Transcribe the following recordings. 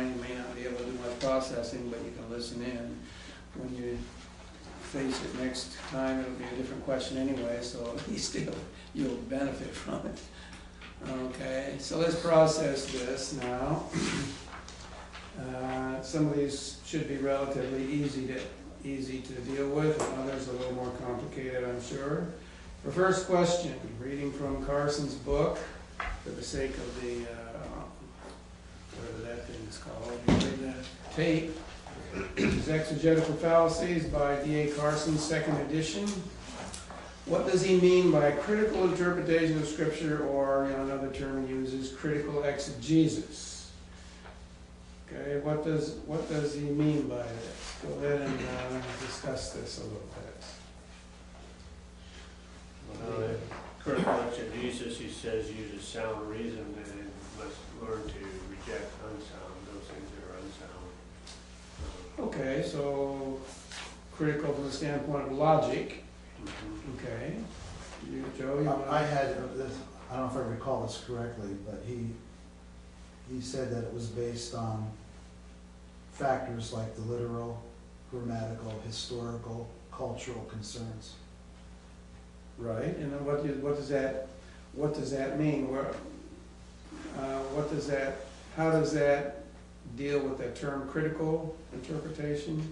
You may not be able to do much processing, but you can listen in. When you face it next time, it'll be a different question anyway, so at least you'll benefit from it. Okay, so let's process this now. Some of these should be relatively easy to deal with, and others a little more complicated, I'm sure. The first question, reading from Carson's book, for the sake of the whatever that thing is called, you read the tape. It's Exegetical Fallacies by D.A. Carson, 2nd edition. What does he mean by critical interpretation of Scripture, or another term he uses, critical exegesis? Okay, what does he mean by this? Go ahead and discuss this a little bit. Critical exegesis, he says, uses sound reason and must learn to reject unsound, those things that are unsound. Okay, so critical from the standpoint of logic. Okay. Joe, you I had this, I don't know if I recall this correctly, but he said that it was based on factors like the literal, grammatical, historical, cultural concerns. right, and then what does that mean? How does that deal with that term critical interpretation?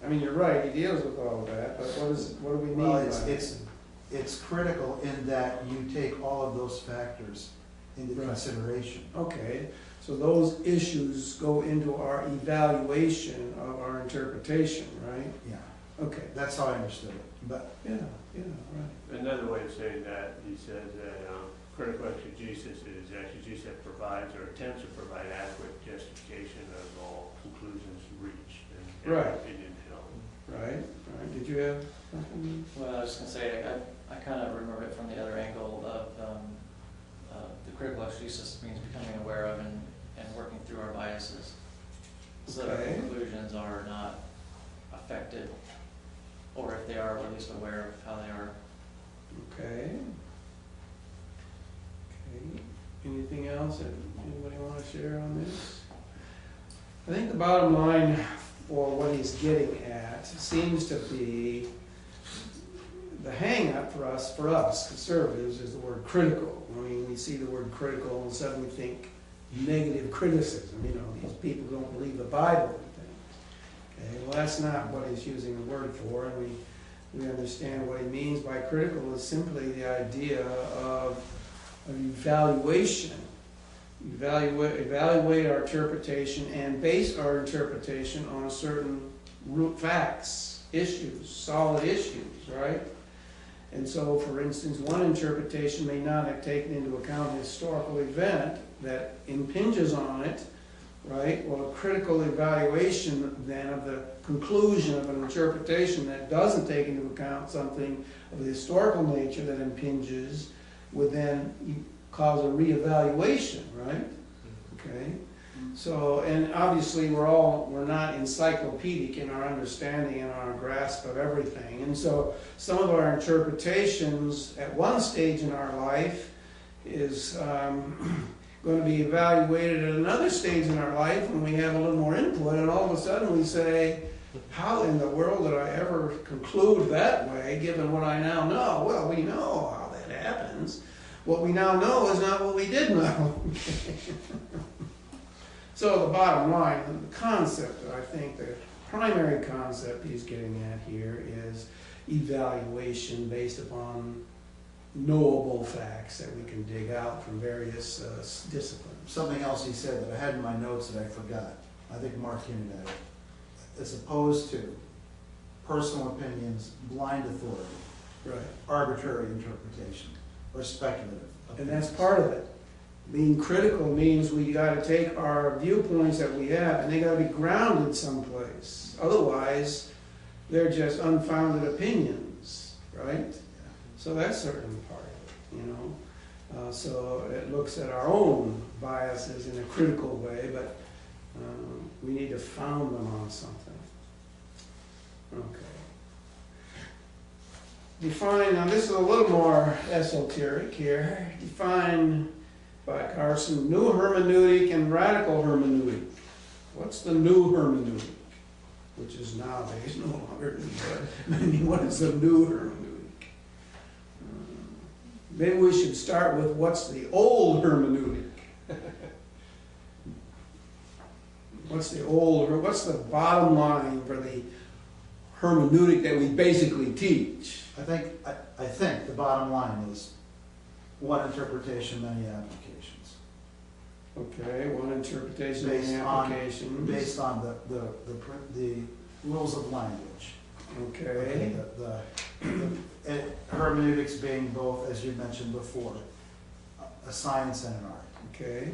I mean, you're right, he deals with all of that, but what do we mean by that? It's critical in that you take all of those factors into consideration. Okay, so those issues go into our evaluation of our interpretation, right? Yeah, Okay, that's how I understood it. But yeah, right. Another way of saying that, he says that critical exegesis is exegesis that provides or attempts to provide adequate justification of all conclusions reached and Right. opinion held. Right. Did you have something? Well, I was just going to say, I kind of remember it from the other angle of the critical exegesis means becoming aware of and working through our biases, so that our Okay. conclusions are not affected, or if they are, we're at least aware of how they are. Okay. Anything else that anybody want to share on this? I think the bottom line for what he's getting at seems to be the hang-up for us conservatives is the word critical. I mean, we see the word critical and suddenly we think negative criticism. These people don't believe the Bible and things. Okay, well, that's not what he's using the word for, and we understand what he means by critical is simply the idea of evaluation. Evaluate our interpretation and base our interpretation on certain root facts, issues, solid issues, right? And so, for instance, one interpretation may not have taken into account a historical event that impinges on it, right? Well, a critical evaluation then of the conclusion of an interpretation that doesn't take into account something of the historical nature that impinges would then cause a reevaluation, right? Okay. So, and obviously we're not encyclopedic in our understanding and our grasp of everything. And so some of our interpretations at one stage in our life is going to be evaluated at another stage in our life when we have a little more input, and all of a sudden we say, how in the world did I ever conclude that way, given what I now know? Well, we know how that happens. What we now know is not what we did know. So the bottom line, the concept, I think the primary concept he's getting at here is evaluation based upon knowable facts that we can dig out from various disciplines. something else he said that I had in my notes that I forgot. I think Mark hinted at it. As opposed to personal opinions, blind authority, Right. arbitrary interpretation, or speculative And opinions. that's part of it. Being critical means we got to take our viewpoints that we have and they got to be grounded someplace. Otherwise, they're just unfounded opinions, right? So that's certainly part of it, So it looks at our own biases in a critical way, but we need to found them on something. Okay. Define, now this is a little more esoteric here. Define by Carson, new hermeneutic and radical hermeneutic. What's the new hermeneutic? Which is nowadays no longer new, but I mean, what is the new hermeneutic? Maybe we should start with what's the old hermeneutic? What's the bottom line for the hermeneutic that we basically teach? I think the bottom line is one interpretation, many applications. Okay, one interpretation Based and on- application. Based on the rules of language. Okay, Hermeneutics being both, as you mentioned before, a science and an art. okay.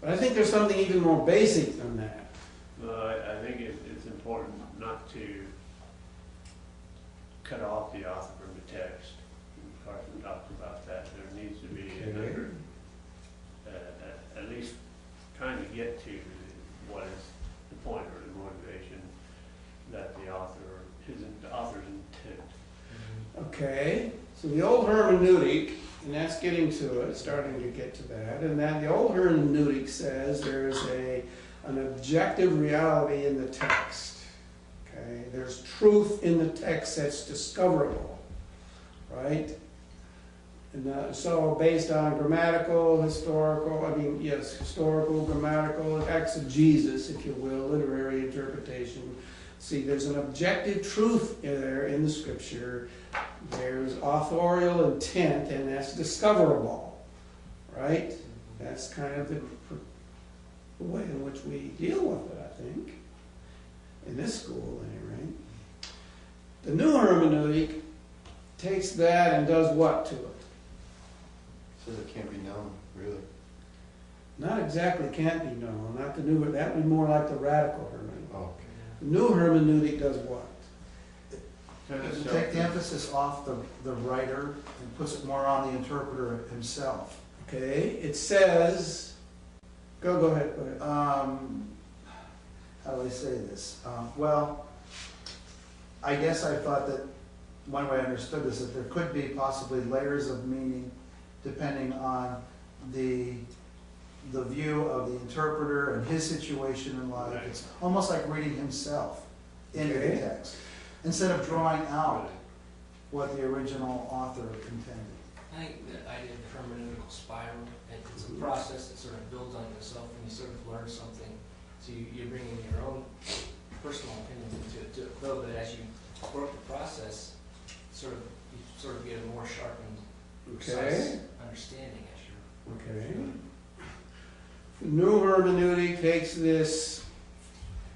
But I think there's something even more basic than that. I think it's important not to cut off the author from the text. Carson talked about that. There needs to be another, at least trying to get to what is the point or the motivation that the author's intent. Okay, so the old hermeneutic, and that's getting to it, starting to get to that, and then the old hermeneutic says there's an objective reality in the text. Okay, there's truth in the text that's discoverable, right? And so based on grammatical, historical, historical, grammatical, exegesis, if you will, literary interpretation. See, there's an objective truth there in the scripture. There's authorial intent, and that's discoverable, right? That's kind of the way in which we deal with it, I think, in this school, at any rate. The new hermeneutic takes that and does what to it? Says it can't be known, really. Not exactly can't be known, not the new, that would be more like the radical hermeneutic. Oh, okay. The new hermeneutic does what? Does it take the emphasis off the writer and puts it more on the interpreter himself? Okay, it says, go ahead, go ahead. How do I say this? Well, I guess I thought that one way I understood this, that there could be possibly layers of meaning depending on the view of the interpreter and his situation in life. Right. It's almost like reading himself into Okay. the text, instead of drawing out what the original author intended. I think the idea of the hermeneutical spiral, it's a process that sort of builds on yourself and you sort of learn something. So you bring in your own personal opinions into it to flow, but as you work the process, you sort of get a more sharpened, precise understanding as you're Okay. The new hermeneutic takes this,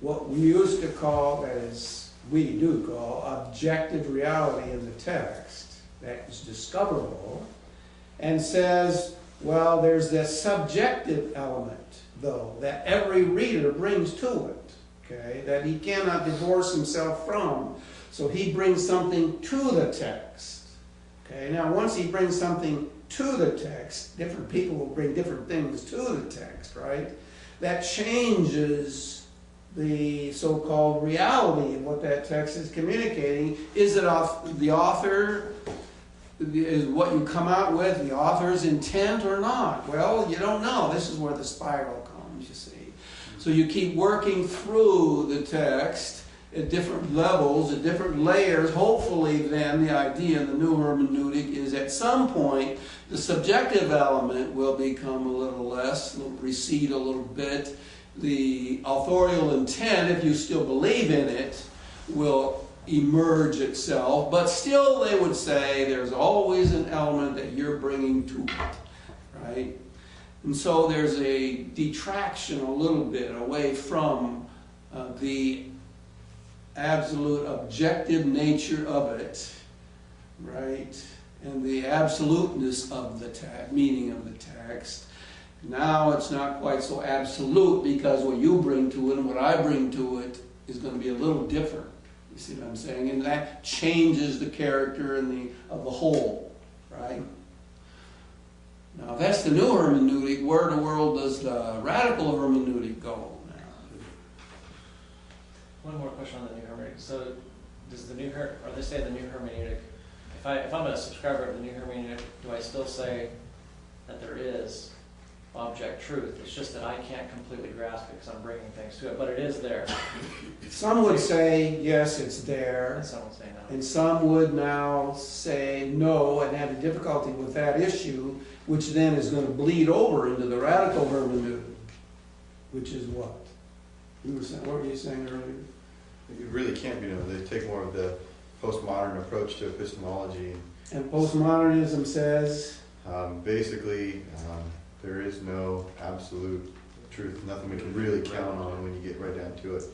what we used to call, that is, we do call, objective reality in the text, that is discoverable, and says, well, there's this subjective element, though, that every reader brings to it, okay, that he cannot divorce himself from. So he brings something to the text. Okay, now once he brings something to the text, different people will bring different things to the text, right? That changes the so-called reality of what that text is communicating. Is it the author, is what you come out with the author's intent or not? Well, you don't know. This is where the spiral comes, you see. So you keep working through the text at different levels, at different layers. Hopefully then the idea in the new hermeneutic is at some point the subjective element will become a little less, will recede a little bit. The authorial intent, if you still believe in it, will emerge itself, but still they would say there's always an element that you're bringing to it, right? And so there's a detraction a little bit away from the absolute objective nature of it, right? And the absoluteness of the meaning of the text. Now it's not quite so absolute because what you bring to it and what I bring to it is going to be a little different. You see what I'm saying? And that changes the character of the whole, right? Now that's the new hermeneutic. Where in the world does the radical hermeneutic go now? One more question on the new hermeneutic. So does the new or they say the new hermeneutic, if I'm a subscriber of the new hermeneutic, do I still say that there is object truth. It's just that I can't completely grasp it because I'm bringing things to it, but it is there. Some would say, yes, it's there. And some would say no. And some would now say no and have a difficulty with that issue, which then is going to bleed over into the radical hermeneutic, which is what? What were you saying earlier? It really can't be known. They take more of the postmodern approach to epistemology. And postmodernism says, Basically, there is no absolute truth, nothing we can really count on when you get right down to it.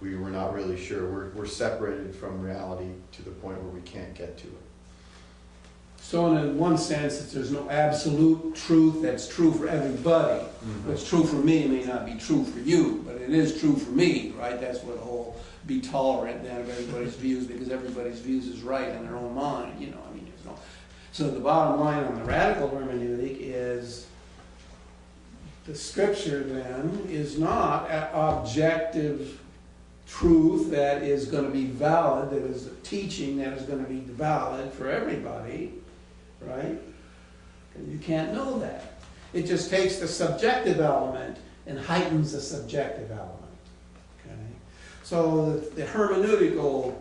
We're not really sure. We're separated from reality to the point where we can't get to it. so in one sense, that there's no absolute truth that's true for everybody. What's true for me may not be true for you, but it is true for me, right? That's what the whole be tolerant then of everybody's views, because everybody's views is right in their own mind, you know. I mean, there's no. So the bottom line on the radical hermeneutic is the scripture then is not an objective truth that is going to be valid, that is a teaching that is going to be valid for everybody, right? And you can't know that. It just takes the subjective element and heightens the subjective element. Okay? So the hermeneutical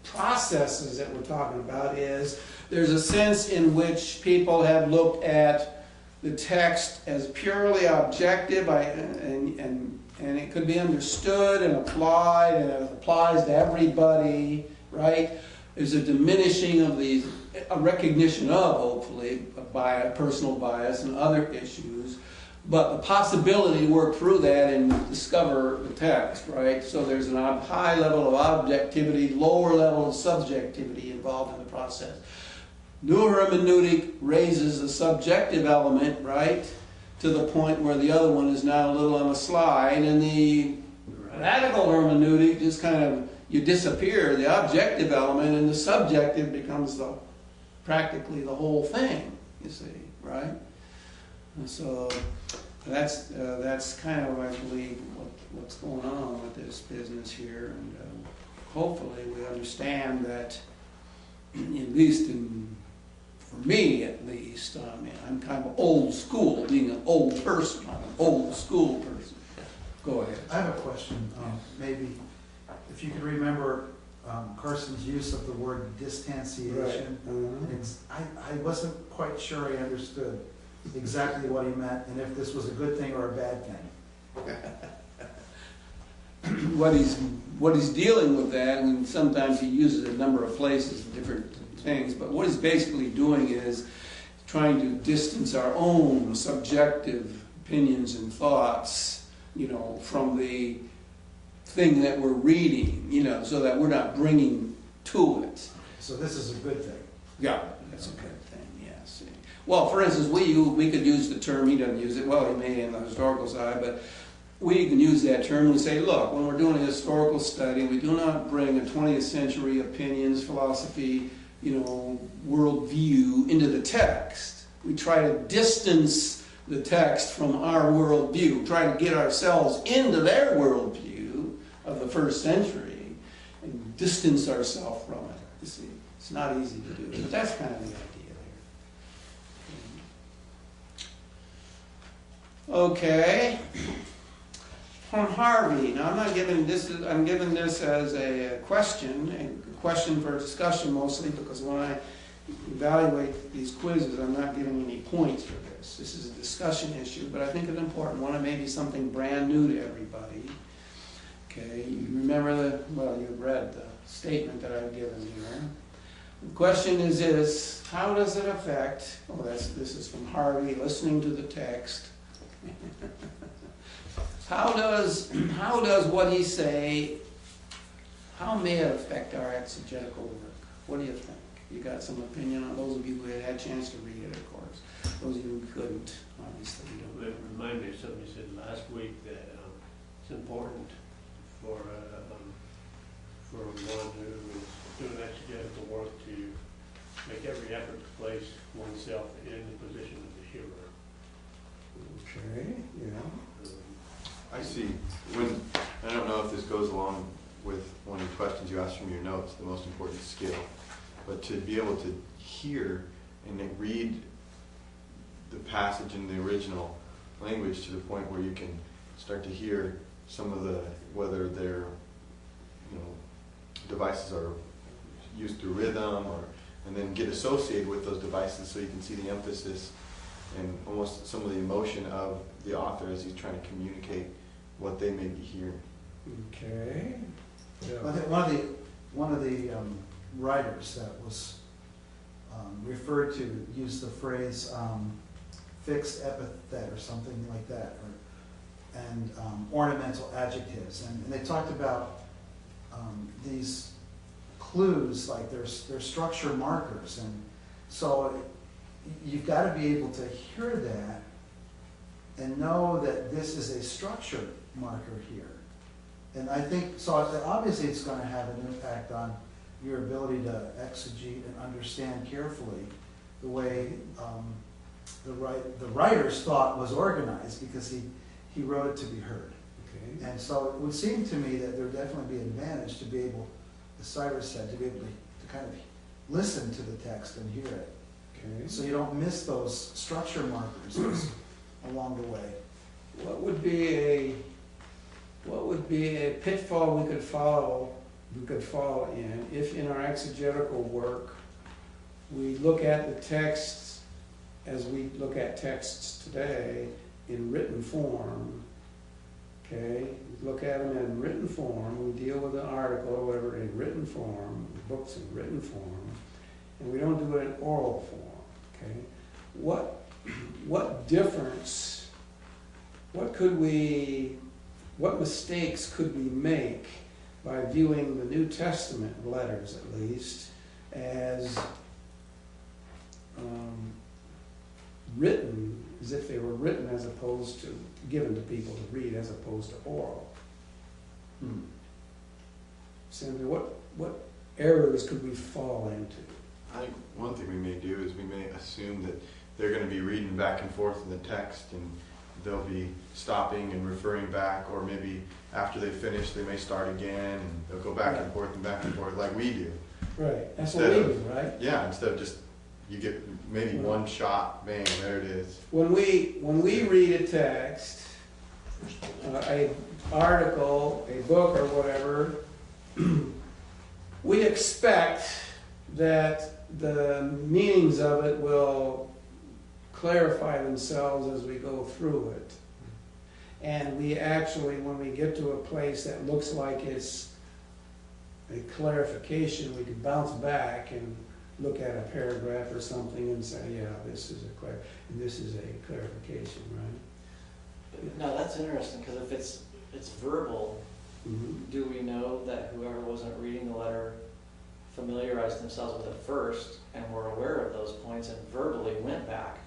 processes that we're talking about is there's a sense in which people have looked at the text as purely objective and it could be understood and applied, and it applies to everybody, right? There's a diminishing of these, a recognition of, hopefully, by personal bias and other issues, but the possibility to work through that and discover the text, right? So there's a high level of objectivity, lower level of subjectivity involved in the process. New hermeneutic raises the subjective element, right, to the point where the other one is now a little on the slide, and the radical hermeneutic just kind of, you disappear the objective element, and the subjective becomes practically the whole thing, you see, right? And so that's kind of, I believe, what's going on with this business here, and hopefully we understand that, at least for me at least, I mean, I'm kind of old school, being an old person, I'm an old school person. Go ahead. I have a question. Maybe if you can remember Carson's use of the word distanciation. Right. I wasn't quite sure I understood exactly what he meant, and if this was a good thing or a bad thing. What he's dealing with that, and sometimes he uses a number of places, different things, but what he's basically doing is trying to distance our own subjective opinions and thoughts, you know, from the thing that we're reading, you know, so that we're not bringing to it. So this is a good thing. Yeah, that's a good thing, yes. Well, for instance, we could use the term, he doesn't use it, well, he may in the historical side, but we can use that term and say, look, when we're doing a historical study, we do not bring a 20th century opinions, philosophy, you know, worldview into the text. We try to distance the text from our worldview, try to get ourselves into their worldview of the first century and distance ourselves from it. You see, it's not easy to do, but that's kind of the idea there. Okay. From Harvey. Now, I'm giving this as a question for discussion mostly, because when I evaluate these quizzes, I'm not giving any points for this. This is a discussion issue, but I think it's an important one, and maybe something brand new to everybody. Okay, you remember you've read the statement that I've given here. The question is this: how does it affect? This is from Harvey, listening to the text. How does what he say? How may it affect our exegetical work? What do you think? You got some opinion on those of you who had a chance to read it, of course. Those of you who couldn't, obviously, you don't. It reminded me of something you said last week, that it's important for one who is doing exegetical work to make every effort to place oneself in the position of the hearer. Okay, yeah. I see. I don't know if this goes along with one of the questions you asked from your notes, the most important skill, but to be able to hear and then read the passage in the original language to the point where you can start to hear some of the, whether their, you know, devices are used through rhythm, or, and then get associated with those devices so you can see the emphasis and almost some of the emotion of the author as he's trying to communicate what they may be hearing. Okay. I think one of the writers that was referred to used the phrase fixed epithet or something like that, and ornamental adjectives, and they talked about these clues, like they're structure markers, and so you've got to be able to hear that and know that this is a structure marker here. And I think, so obviously it's going to have an impact on your ability to exegete and understand carefully the way the writer's thought was organized, because he wrote it to be heard. Okay. And so it would seem to me that there would definitely be an advantage to be able, as Cyrus said, to be able to kind of listen to the text and hear it. Okay. So you don't miss those structure markers along the way. What would be a pitfall we could fall in if in our exegetical work we look at the texts as we look at texts today in written form? Okay, look at them in written form. We deal with an article or whatever in written form, books in written form, and we don't do it in oral form. Okay, what difference? What mistakes could we make by viewing the New Testament letters, at least, as written, as if they were written as opposed to given to people to read as opposed to oral? Simply, what errors could we fall into? I think one thing we may do is we may assume that they're going to be reading back and forth in the text, and they'll be stopping and referring back, or maybe after they finish they may start again, and they'll go back and forth like we do. Right, that's what we do, right? Yeah, instead of just, you get maybe one shot, bang, there it is. When we read a text, a article, a book or whatever, we expect that the meanings of it will clarify themselves as we go through it. And we actually, when we get to a place that looks like it's a clarification, we can bounce back and look at a paragraph or something and say, yeah, this is a clarification, right? Now, that's interesting, because if it's verbal, Mm-hmm. do we know that whoever wasn't reading the letter familiarized themselves with it first and were aware of those points and verbally went back?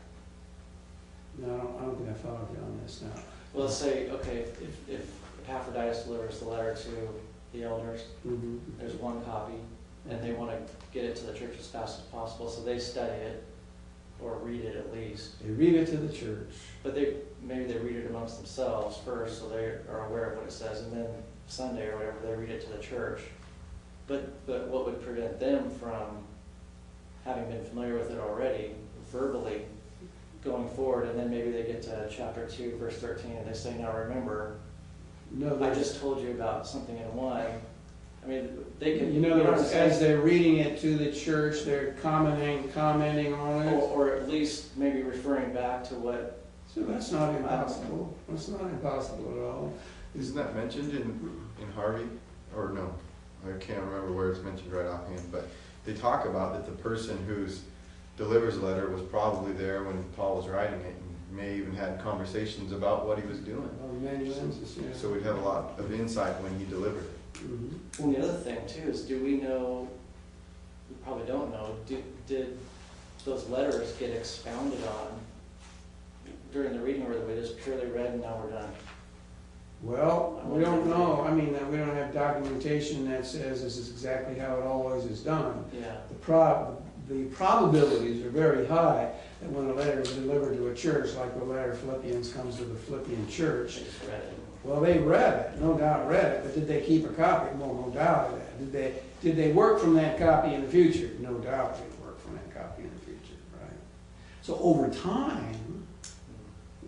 No, I don't think I followed you on this now. Well, let's say, okay, if Epaphroditus delivers the letter to the elders, Mm-hmm. there's one copy, and they want to get it to the church as fast as possible, so they study it, or read it at least. They read it to the church. But maybe they read it amongst themselves first, so they are aware of what it says, and then Sunday or whatever, they read it to the church. But what would prevent them from having been familiar with it already, verbally, going forward, and then maybe they get to chapter 2, verse 13, and they say, now remember, No, I just told you about something in 1. I mean, they can... In other words, as they're reading it to the church, they're commenting on it. Or at least maybe referring back to what... So that's not impossible. That's not impossible at all. Isn't that mentioned in Harvey? Or no, I can't remember where it's mentioned right offhand, but they talk about that the person who's delivers the letter was probably there when Paul was writing it, and may even had conversations about what he was doing. Amanuensis, yeah. So we'd have a lot of insight when he delivered it. Mm-hmm. Well, the other thing too is, do we know, we probably don't know, did those letters get expounded on during the reading, or were they just purely read and now we're done? Well, we don't know. I mean, we don't have documentation that says this is exactly how it always is done. Yeah. The probabilities are very high that when a letter is delivered to a church, like the letter Philippians comes to the Philippian church, They just read it. well, they read it, no doubt read it, but did they keep a copy? Well, no doubt of that. Did they work from that copy in the future? No doubt they worked from that copy in the future, right? So over time,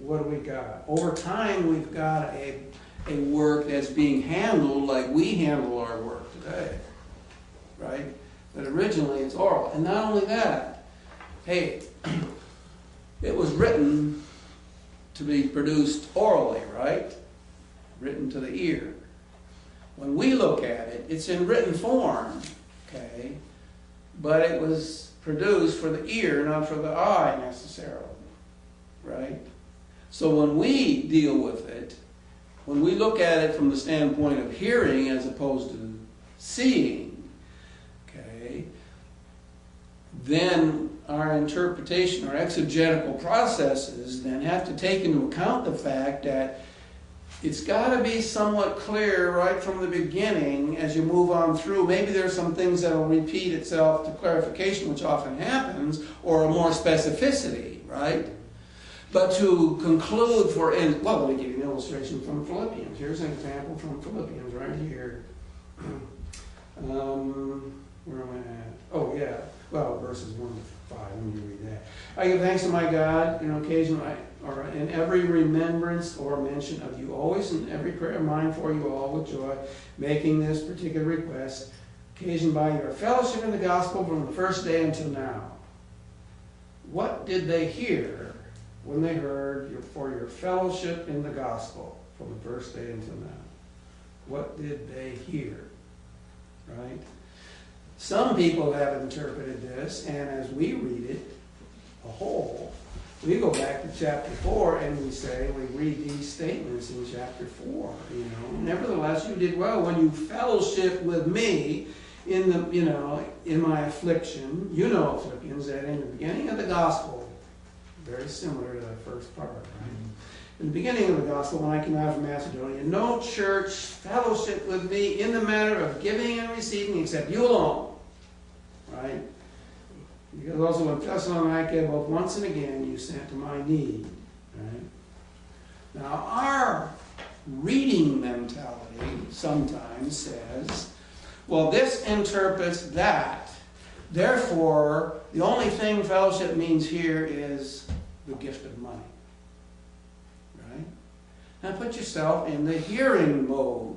what do we got? Over time, we've got a work that's being handled like we handle our work today, right? But originally it's oral. And not only that, hey, it was written to be produced orally, right? Written to the ear. When we look at it, it's in written form, okay? But it was produced for the ear, not for the eye necessarily, right? So when we deal with it, when we look at it from the standpoint of hearing as opposed to seeing, okay, then our interpretation, our exegetical processes then have to take into account the fact that it's got to be somewhat clear right from the beginning as you move on through. Maybe there's some things that will repeat itself to clarification, which often happens, or a more specificity, right? But to conclude, well, let me give you an illustration from Philippians. Here's an example from Philippians right here. Where am I at? Oh, yeah. Well, verses 1 to 5. Let me read that. I give thanks to my God, occasionally, or in every remembrance or mention of you, always in every prayer of mine for you all with joy, making this particular request, occasioned by your fellowship in the gospel from the first day until now. What did they hear when they heard for your fellowship in the gospel from the first day until now? What did they hear? Right? Some people have interpreted this, and as we read it, a whole, we go back to chapter 4 and we read these statements in chapter 4, Nevertheless, you did well when you fellowship with me in the, in my affliction. Philippians, that in the beginning of the gospel, very similar to the first part, right? In the beginning of the gospel, when I came out from Macedonia, no church fellowship with me in the matter of giving and receiving except you alone, right? Because also in Thessalonica, both once and again, you sent to my need, right? Now, our reading mentality sometimes says, well, this interprets that. Therefore, the only thing fellowship means here is the gift of money. Right? Now put yourself in the hearing mode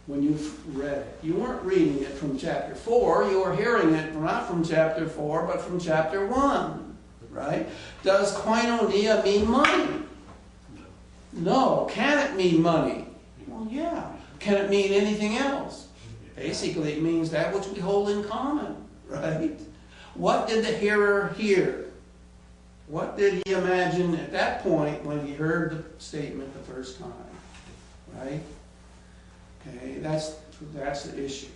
when you've read it. You weren't reading it from chapter 4. You were hearing it not from chapter 4, but from chapter 1. Right? Does koinonia mean money? No. Can it mean money? Well, yeah. Can it mean anything else? Basically, it means that which we hold in common. Right? What did the hearer hear? What did he imagine at that point when he heard the statement the first time? Right? Okay, that's the issue.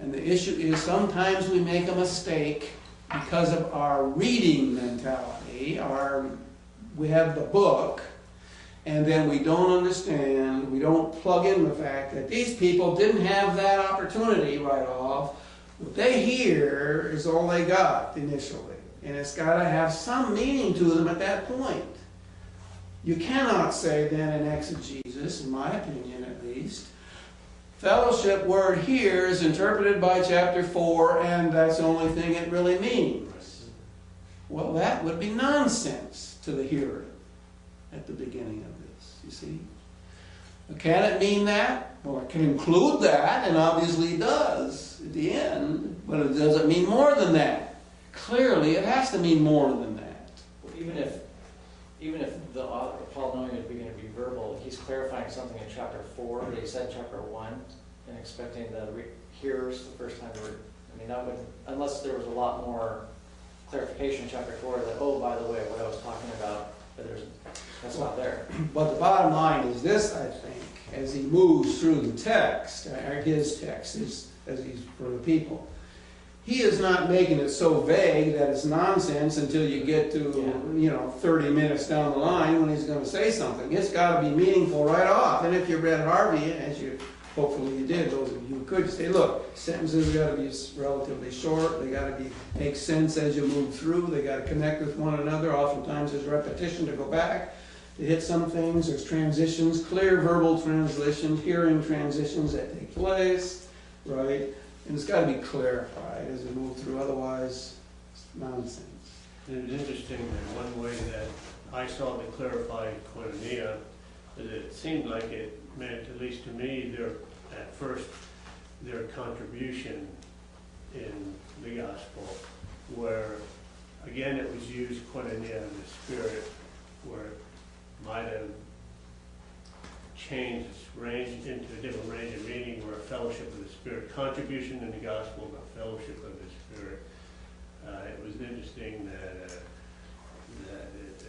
And the issue is sometimes we make a mistake because of our reading mentality. We have the book, and then we don't understand, we don't plug in the fact that these people didn't have that opportunity right off. What they hear is all they got initially. And it's got to have some meaning to them at that point. You cannot say then in exegesis, in my opinion at least, fellowship word here is interpreted by chapter 4 and that's the only thing it really means. Well, that would be nonsense to the hearer at the beginning of this, you see. Can it mean that? Well, it can include that, and obviously it does at the end, but it doesn't mean more than that. Clearly, it has to mean more than that. Well, even if the author, Paul, knowing it being to be verbal, he's clarifying something in chapter 4 that he said in chapter 1, and expecting the hearers the first time to read. I mean, that would, unless there was a lot more clarification in chapter 4 that, oh, by the way, what I was talking about, but that's not there. But the bottom line is this, I think, as he moves through the text, or his text, as he's for the people, he is not making it so vague that it's nonsense until you get to, 30 minutes down the line when he's going to say something. It's got to be meaningful right off. And if you read Harvey, as you hopefully you did, those of you who could, say, look, sentences got to be relatively short. They got to make sense as you move through. They got to connect with one another. Oftentimes there's repetition to go back to hit some things. There's transitions, clear verbal transitions, hearing transitions that take place, right? And it's got to be clarified as we move through, otherwise it's nonsense. And it's interesting that one way that I saw the clarified koinonia, that it seemed like it meant, at least to me, at first, their contribution in the gospel, where, again, it was used koinonia in the spirit, where it might have changed its range into a different range of meaning, where fellowship of the Spirit, contribution in the gospel, but fellowship of the Spirit. It was interesting that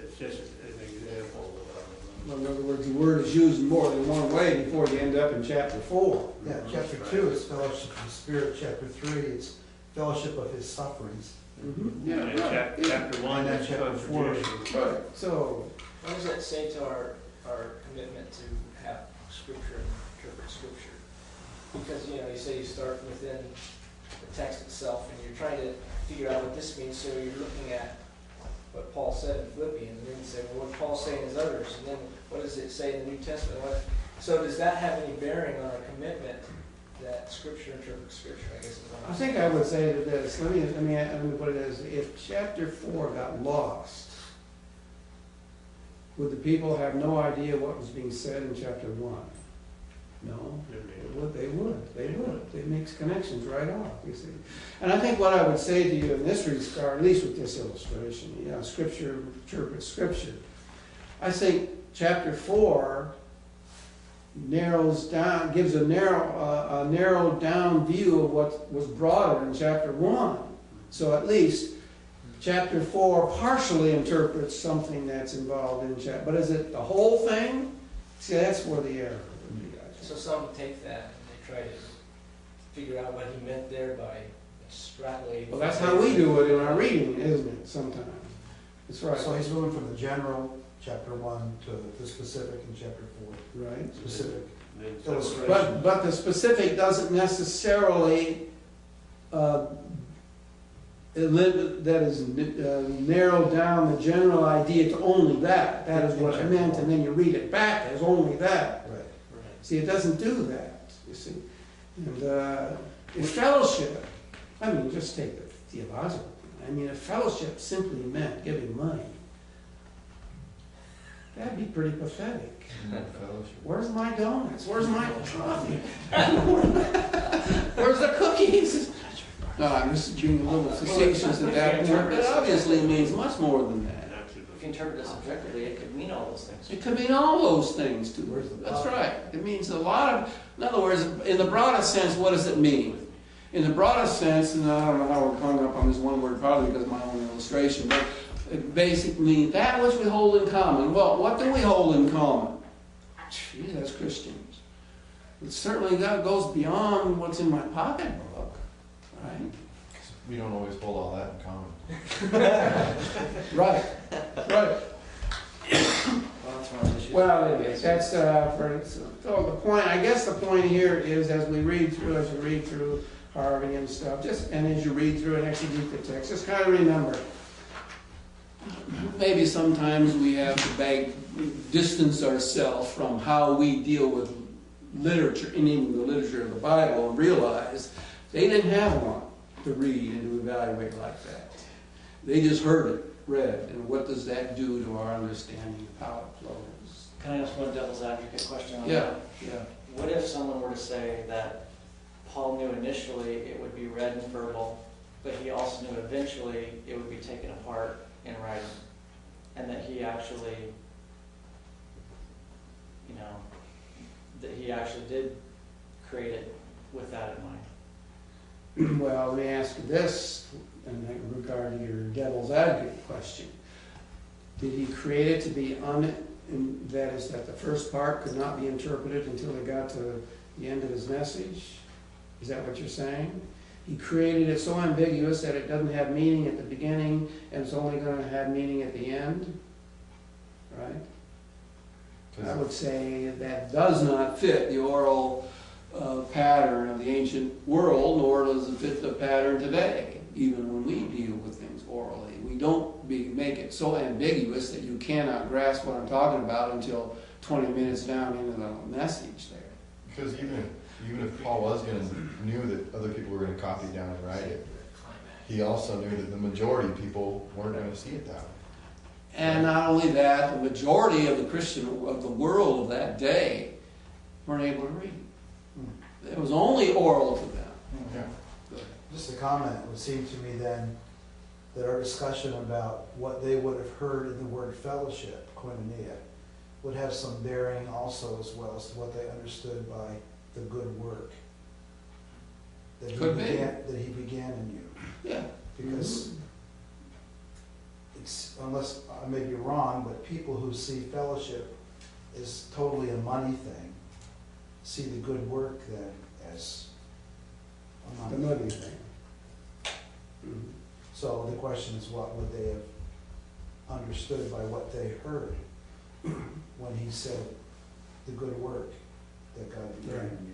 it's just an example of. Well, in other words, the word is used more than one way before you end up in chapter 4. Yeah, chapter 2 is fellowship of the Spirit, chapter 3 is fellowship of his sufferings. Yeah, And right. chapter 1 And then is chapter 4. contribution. Right, so, What does that say to our commitment to have Scripture and interpret Scripture? Because, you know, you say you start within the text itself, and you're trying to figure out what this means, so you're looking at what Paul said in Philippians, and then you say, well, what did Paul say in his others? And then what does it say in the New Testament? So does that have any bearing on our commitment that Scripture interprets Scripture, I guess is what I I'm think I would say to this, let me put it as, if chapter 4 got lost, would the people have no idea what was being said in chapter 1? No, they would. It makes connections right off, you see. And I think what I would say to you in this regard, at least with this illustration, you know, Scripture interprets Scripture. I think chapter 4 narrows down, gives a narrowed down view of what was broader in chapter 1. So at least chapter 4 partially interprets something that's involved in chapter, but is it the whole thing? See, that's where the error would be. So some take that and they try to figure out what he meant there by extrapolating. Well, that's how we do it in our reading, isn't it, sometimes? That's right. So he's moving from the general, chapter 1, to the specific in chapter 4. Right. Specific Then illustration. But the specific doesn't necessarily, narrow down the general idea to only that. That is what it meant, and then you read it back as only that. Right. See, it doesn't do that, you see. And in fellowship, I mean, just take the theological. I mean, if fellowship simply meant giving money, that'd be pretty pathetic. Where's my donuts? Where's my coffee? Where's the cookies? No, I'm just being a little facetious at that point, but it obviously means much more than that. If you interpret it subjectively, it could mean all those things. It could mean all those things too. Where's the That's bottom? right. It means a lot of, in other words, in the broadest sense, what does it mean? In the broadest sense, and I don't know how we're hung up on this one word, probably because of my own illustration, but it basically means that which we hold in common. Well, what do we hold in common? Geez, as Christians. It certainly goes beyond what's in my pocketbook, right? We don't always hold all that in common. Right, right. Well, that's one of the issues. Well, anyway, that's so the point. I guess the point here is, as you read through Harvey and stuff, and as you read through and exegete the text, just kind of remember. Maybe sometimes we have to distance ourselves from how we deal with literature, and even the literature of the Bible, and realize they didn't have one to read and to evaluate like that. They just heard it read, and what does that do to our understanding of how it flows? Can I ask one devil's advocate question on Yeah, that? yeah. What if someone were to say that Paul knew initially it would be read and verbal, but he also knew eventually it would be taken apart in writing, and that he actually, you know, that he actually did create it with that in mind? Well, let me ask you this in regard to your devil's advocate question. Did he create it to be that is, that the first part could not be interpreted until it got to the end of his message? Is that what you're saying? He created it so ambiguous that it doesn't have meaning at the beginning and it's only going to have meaning at the end? Right? I would say that does not fit the oral pattern of the ancient world, nor does it fit the pattern today, even when we deal with things orally. We don't make it so ambiguous that you cannot grasp what I'm talking about until 20 minutes down into the message there. Because even if Paul knew that other people were going to copy it down and write it, he also knew that the majority of people weren't going to see it that way. And not only that, the majority of the Christian, of the world of that day weren't able to read. It was only oral to them. Just a comment, it would seem to me then that our discussion about what they would have heard in the word fellowship, koinonia, would have some bearing also as well as to what they understood by the good work that he Could be. began in you. Yeah. Because it's, unless I may be wrong, but people who see fellowship as totally a money thing, see the good work then as a The money money thing. thing. Mhm. So the question is, what would they have understood by what they heard when he said the good work that God began Right. in you?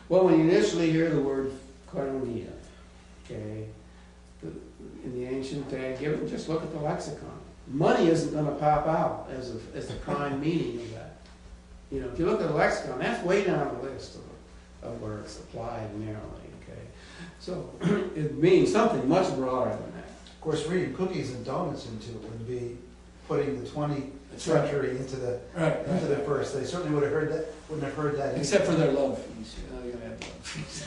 Well, when you initially hear the word koinonia, okay, in the ancient day, just look at the lexicon. Money isn't going to pop out as the prime meaning of that. You know, if you look at the lexicon, that's way down the list of where it's applied narrowly. Okay, so it means something much broader than that. Of course, reading cookies and donuts into it would be putting the 20th That's right. century into the Right. first. They certainly would have heard that. Wouldn't have heard that. Except for their love feast. You know, you're going to have love feast.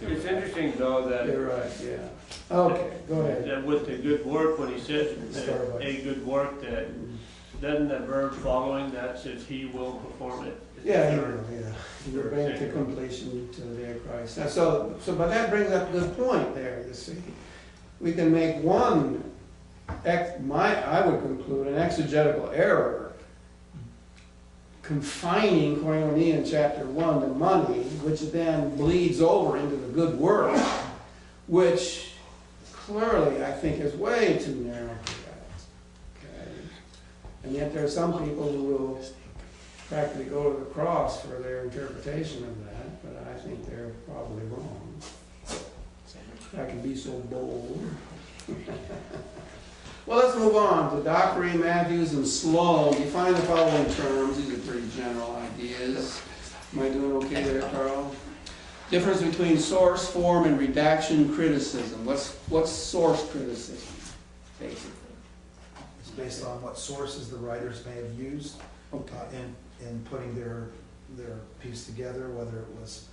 It's interesting though that You're right. Yeah. Okay. Go ahead. that with the good work, when he says Starbucks. a good work, that doesn't the verb following that says he will perform it? Yeah, Is you there- know, yeah. You bring it to completion to the day of Christ. Now, so, but that brings up a good point there, you see. We can make one, I would conclude, an exegetical error confining koinonia in chapter 1 to money, which then bleeds over into the good work, which clearly I think is way too narrow for that. Okay? And yet there are some people who will practically go to the cross for their interpretation of that, but I think they're probably wrong. If I can be so bold. Well, let's move on to Dockery, Matthews, and Sloan. Define the following terms. These are pretty general ideas. Am I doing okay there, Carl? Difference between source, form, and redaction criticism. What's source criticism, basically? It's based on what sources the writers may have used in putting their piece together, whether it was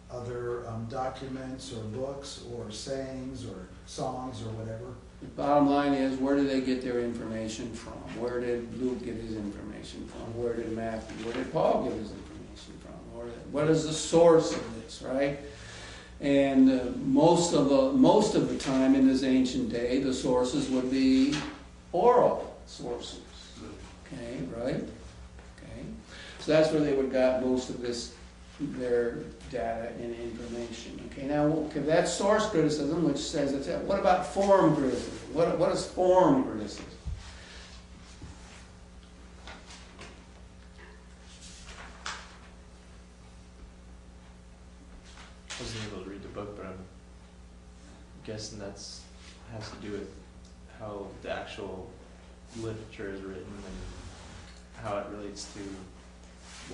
other documents or books or sayings or songs or whatever. The bottom line is, where did they get their information from? Where did Luke get his information from? Where did Matthew, where did Paul get his information from? What is the source of this, right? And most of the time in this ancient day, the sources would be oral sources. Okay, right? Okay. So that's where they would got most of their data and information. Okay, now that's source criticism, which says it's it. What about form criticism? What is form criticism? I wasn't able to read the book, but I'm guessing has to do with how the actual literature is written and how it relates to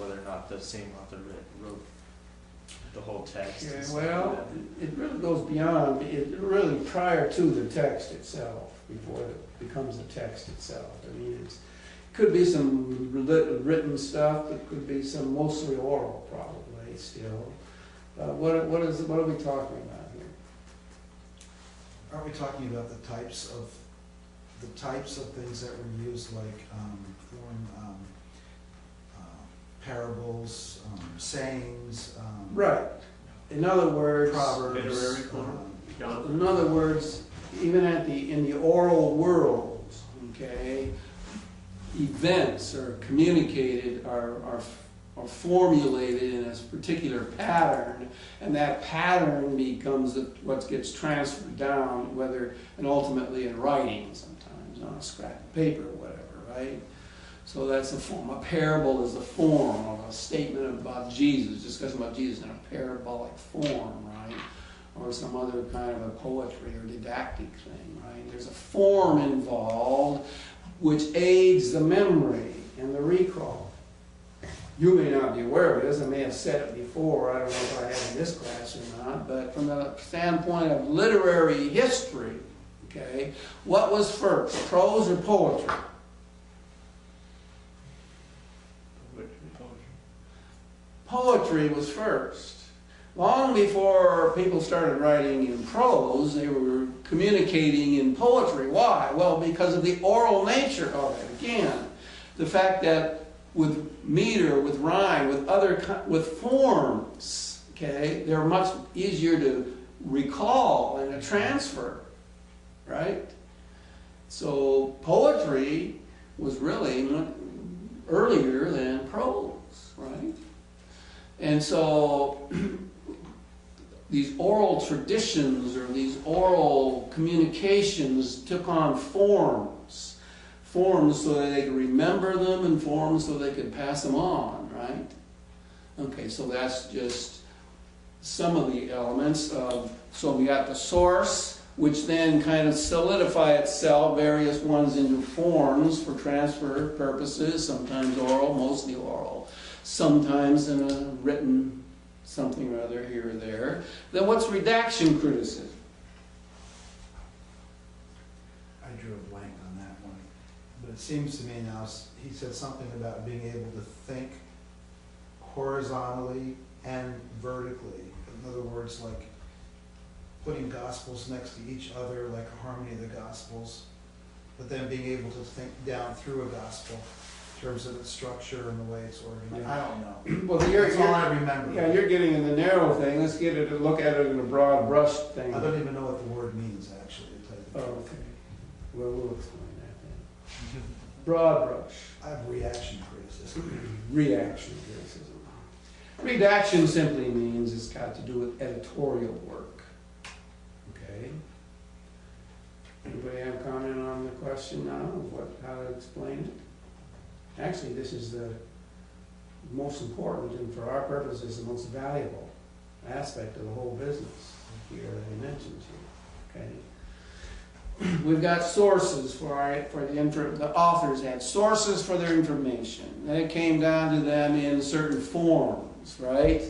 whether or not the same author wrote the whole text. and Yeah, stuff well, like that. it really goes beyond, it really prior to the text itself, before it becomes the text itself. I mean, it could be some written stuff, it could be some mostly oral probably still. What are we talking about here? Aren't we talking about the types of things that were used, like parables, sayings, Right. In other words, proverbs, Literary form. John? in other words, even in the oral world, okay, events are communicated, are formulated in a particular pattern, and that pattern becomes what gets transferred down, and ultimately in writing sometimes, on a scrap of paper or whatever, right? So that's a form. A parable is the form of a statement about Jesus, discussing about Jesus in a parabolic form, right? Or some other kind of a poetry or didactic thing, right? There's a form involved which aids the memory and the recall. You may not be aware of this, I may have said it before, I don't know if I have in this class or not, but from the standpoint of literary history, okay? What was first, prose or poetry? Poetry was first. Long before people started writing in prose, they were communicating in poetry. Why? Well, because of the oral nature of it. Again, the fact that with meter, with rhyme, with forms, okay, they're much easier to recall and to transfer, right? So poetry was really earlier than prose, right? And so these oral traditions or these oral communications took on forms so that they could remember them and forms so they could pass them on, right? Okay, so that's just some of the elements of, so we got the source, which then kind of solidify itself, various ones into forms for transfer purposes, sometimes oral, mostly oral, sometimes in a written something or other here or there. Then what's redaction criticism? I drew a blank on that one, but it seems to me now, he said something about being able to think horizontally and vertically. In other words, like putting gospels next to each other, like a harmony of the gospels, but then being able to think down through a gospel in terms of its structure and the way it's organized. I don't know. Well, That's all I remember. Yeah, you're getting in the narrow thing. Let's look at it in a broad brush thing. I don't even know what the word means, actually, to tell you the truth. Okay. Well, we'll explain that then. Broad brush. I have reaction criticism. Reaction criticism. Redaction simply means it's got to do with editorial work. Okay? Anybody have a comment on the question now of how to explain it? Actually, this is the most important and for our purposes the most valuable aspect of the whole business here that he mentions here. Okay? We've got sources the authors had sources for their information. And it came down to them in certain forms, right?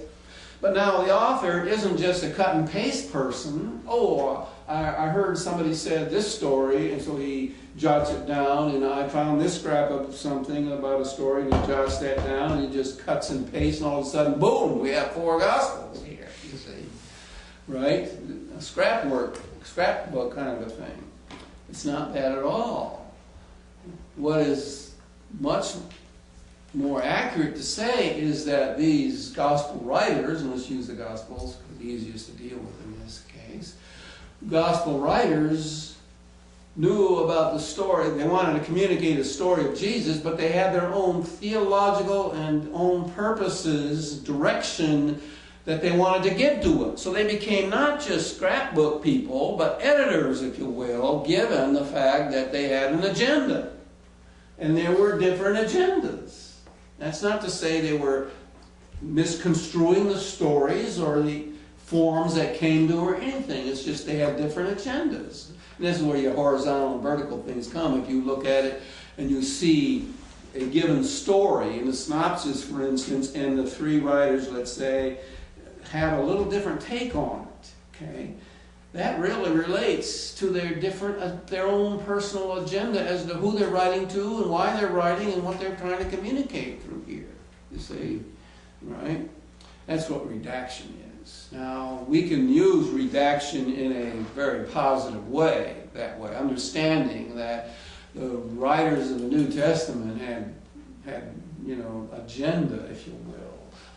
But now the author isn't just a cut and paste person. Oh, I heard somebody said this story, and so he jots it down, and I found this scrap of something about a story, and he jots that down, and he just cuts and pastes, and all of a sudden, boom, we have 4 Gospels here, you see. Right? A scrapbook kind of a thing. It's not that at all. What is much more accurate to say is that these gospel writers, and let's use the Gospels because it's easiest to deal with in this case, gospel writers knew about the story. They wanted to communicate a story of Jesus, but they had their own theological and own purposes, direction that they wanted to give to it. So they became not just scrapbook people, but editors, if you will, given the fact that they had an agenda. And there were different agendas. That's not to say they were misconstruing the stories or the forms that came to or anything. It's just they had different agendas. And this is where your horizontal and vertical things come. If you look at it and you see a given story in the synopsis, for instance, and the 3 writers, let's say, have a little different take on it, okay? That really relates to their own personal agenda as to who they're writing to and why they're writing and what they're trying to communicate through here, you see, right? That's what redaction is. Now, we can use redaction in a very positive way, that way, understanding that the writers of the New Testament had agenda, if you will.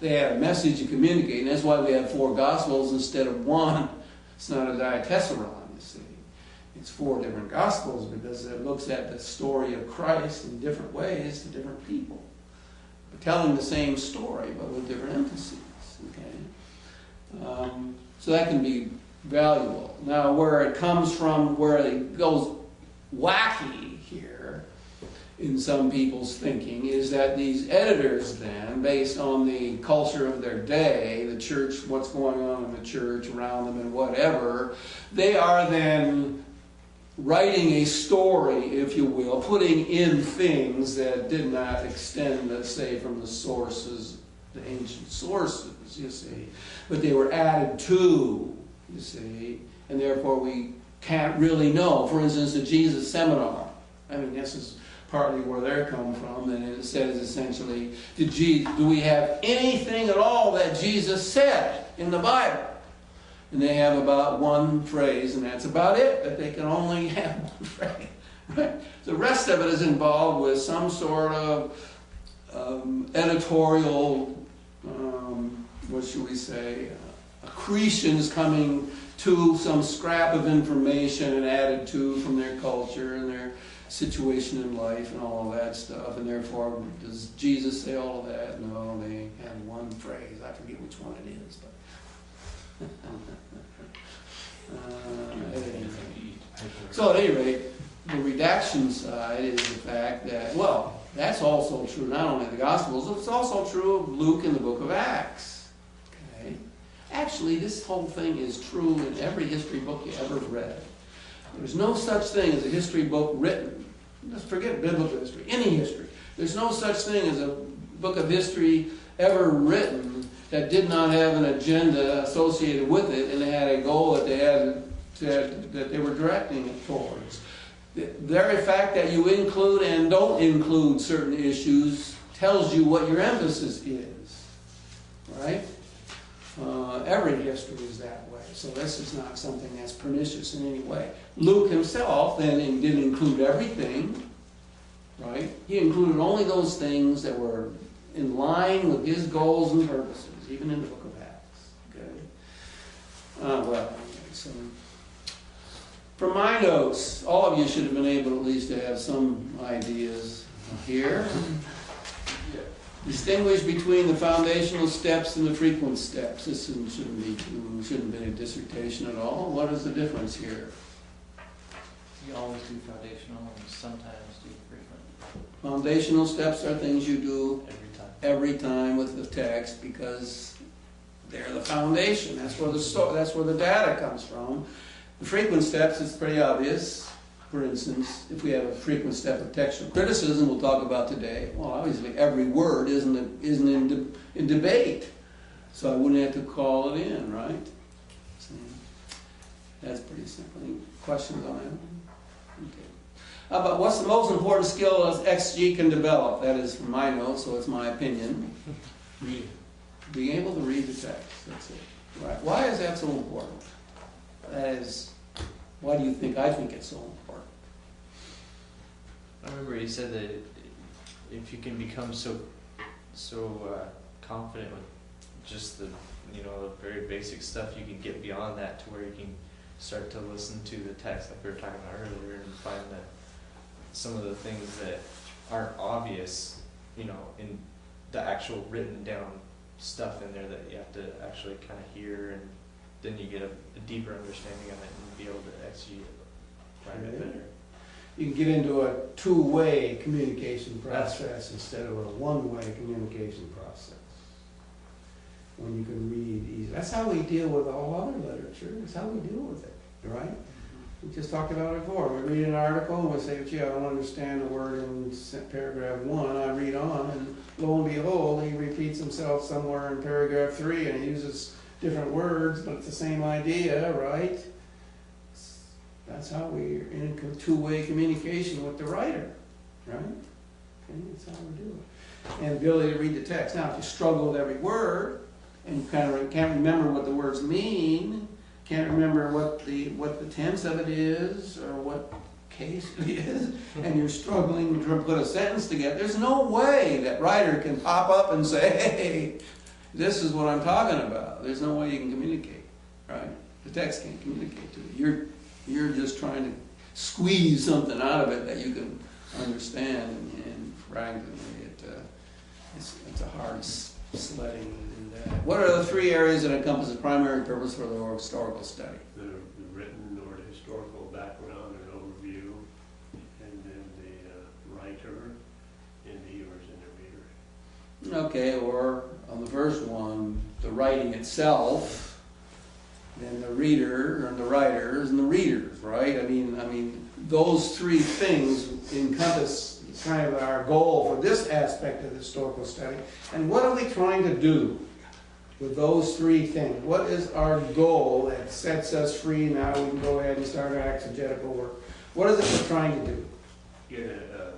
They had a message to communicate, and that's why we have 4 Gospels instead of 1. It's not a diatessaron, you see. It's 4 different Gospels because it looks at the story of Christ in different ways to different people. But telling the same story, but with different emphases, okay? So that can be valuable. Now, where it comes from, where it goes wacky here, in some people's thinking, is that these editors then, based on the culture of their day, the church, what's going on in the church around them and whatever, they are then writing a story, if you will, putting in things that did not extend, let's say, from the sources, the ancient sources, you see, but they were added to, you see, and therefore we can't really know. For instance, the Jesus Seminar. I mean, this is partly where they're come from, and it says essentially, do we have anything at all that Jesus said in the Bible? And they have about one phrase, and that's about it, that they can only have one phrase. Right? The rest of it is involved with some sort of editorial, what should we say, accretions coming to some scrap of information and added to from their culture and their situation in life and all of that stuff. And therefore, does Jesus say all of that? No, they have one phrase. I forget which one it is, but so at any rate, the redaction side is the fact that, well, that's also true not only of the Gospels, it's also true of Luke and the book of Acts. Okay? Actually, this whole thing is true in every history book you ever read. There's no such thing as a history book written. Let's forget biblical history, any history. There's no such thing as a book of history ever written that did not have an agenda associated with it and had a goal that they were directing it towards. The very fact that you include and don't include certain issues tells you what your emphasis is, right? Every history is that way, so this is not something that's pernicious in any way. Luke himself then didn't include everything, right? He included only those things that were in line with his goals and purposes, even in the book of Acts. Okay. Well, so from my notes, all of you should have been able at least to have some ideas here. Distinguish between the foundational steps and the frequent steps. This shouldn't be a dissertation at all. What is the difference here? You always do foundational and sometimes do frequent. Foundational steps are things you do every time. every time with the text because they're the foundation. That's where the data comes from. The frequent steps, it's pretty obvious. For instance, if we have a frequent step of textual criticism we'll talk about today, well, obviously every word isn't in debate. So I wouldn't have to call it in, right? So that's pretty simple. Any questions on that? Okay. How about what's the most important skill an exegete can develop? That is from my notes, so it's my opinion. Read. Being able to read the text. That's it. Right. Why is that so important? That is, why do you think I think it's so important? I remember he said that if you can become so confident with just the very basic stuff, you can get beyond that to where you can start to listen to the text like we were talking about earlier and find that some of the things that aren't obvious, in the actual written down stuff in there that you have to actually kind of hear, and then you get a deeper understanding of it and be able to exegete it quite a bit better. You can get into a two-way communication process instead of a one-way communication process. When you can read easily. That's how we deal with all other literature. That's how we deal with it, right? We just talked about it before. We read an article and we say, gee, I don't understand the word in paragraph 1. I read on, and lo and behold, he repeats himself somewhere in paragraph 3 and he uses different words, but it's the same idea, right? That's how we're in two-way communication with the writer, right? Okay, that's how we do it. And ability to read the text. Now, if you struggle with every word, and you can't remember what the words mean, can't remember what the tense of it is, or what case it is, and you're struggling to put a sentence together, there's no way that writer can pop up and say, hey, this is what I'm talking about. There's no way you can communicate, right? The text can't communicate to you. You're just trying to squeeze something out of it that you can understand, and frankly, it's a hard sledding to do that. What are the 3 areas that encompass the primary purpose for the historical study? The written or the historical background and overview, and then the writer, and the hearers and the readers. Okay, or on the first one, the writing itself, then the reader and the writers and the readers, right? I mean, those 3 things encompass kind of our goal for this aspect of the historical study. And what are we trying to do? with those three things? What is our goal that sets us free? Now we can go ahead and start our exegetical work. What is it we're trying to do? Get a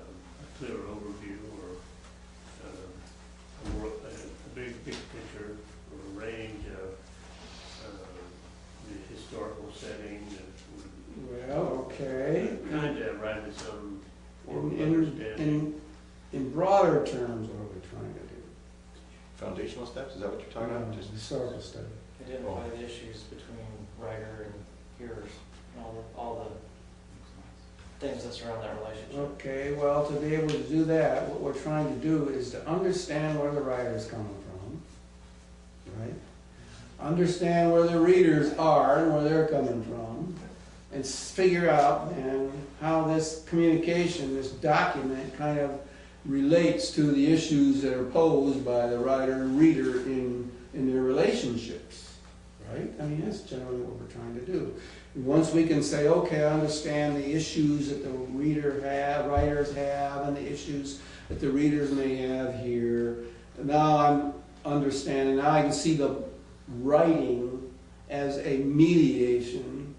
clear overview or a big picture or a range of the historical setting that Well, okay. would kind of arrive at some form of In, understanding. in broader terms, what are we trying to do? Foundational steps, is that what you're talking about? Just Historical study. Identify the issues between writer and hearers, and all the things that surround that relationship. Okay, well, to be able to do that, what we're trying to do is to understand where the writer's coming from, right? Understand where the readers are and where they're coming from, and figure out and how this communication, this document, kind of relates to the issues that are posed by the writer and reader in their relationships, right? I mean, that's generally what we're trying to do. Once we can say, okay, I understand the issues that the writers have, and the issues that the readers may have here, now I'm understanding, now I can see the writing as a mediation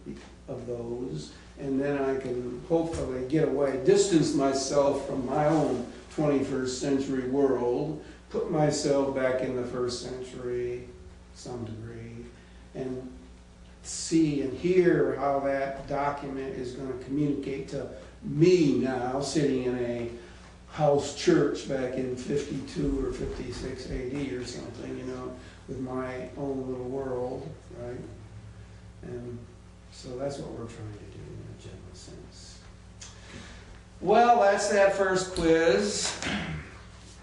of those, and then I can hopefully get away, distance myself from my own 21st century world, put myself back in the first century, some degree, and see and hear how that document is going to communicate to me now, sitting in a house church back in 52 or 56 AD or something, you know, with my own little world, right? And so that's what we're trying to do in a general sense. Well, that's that first quiz.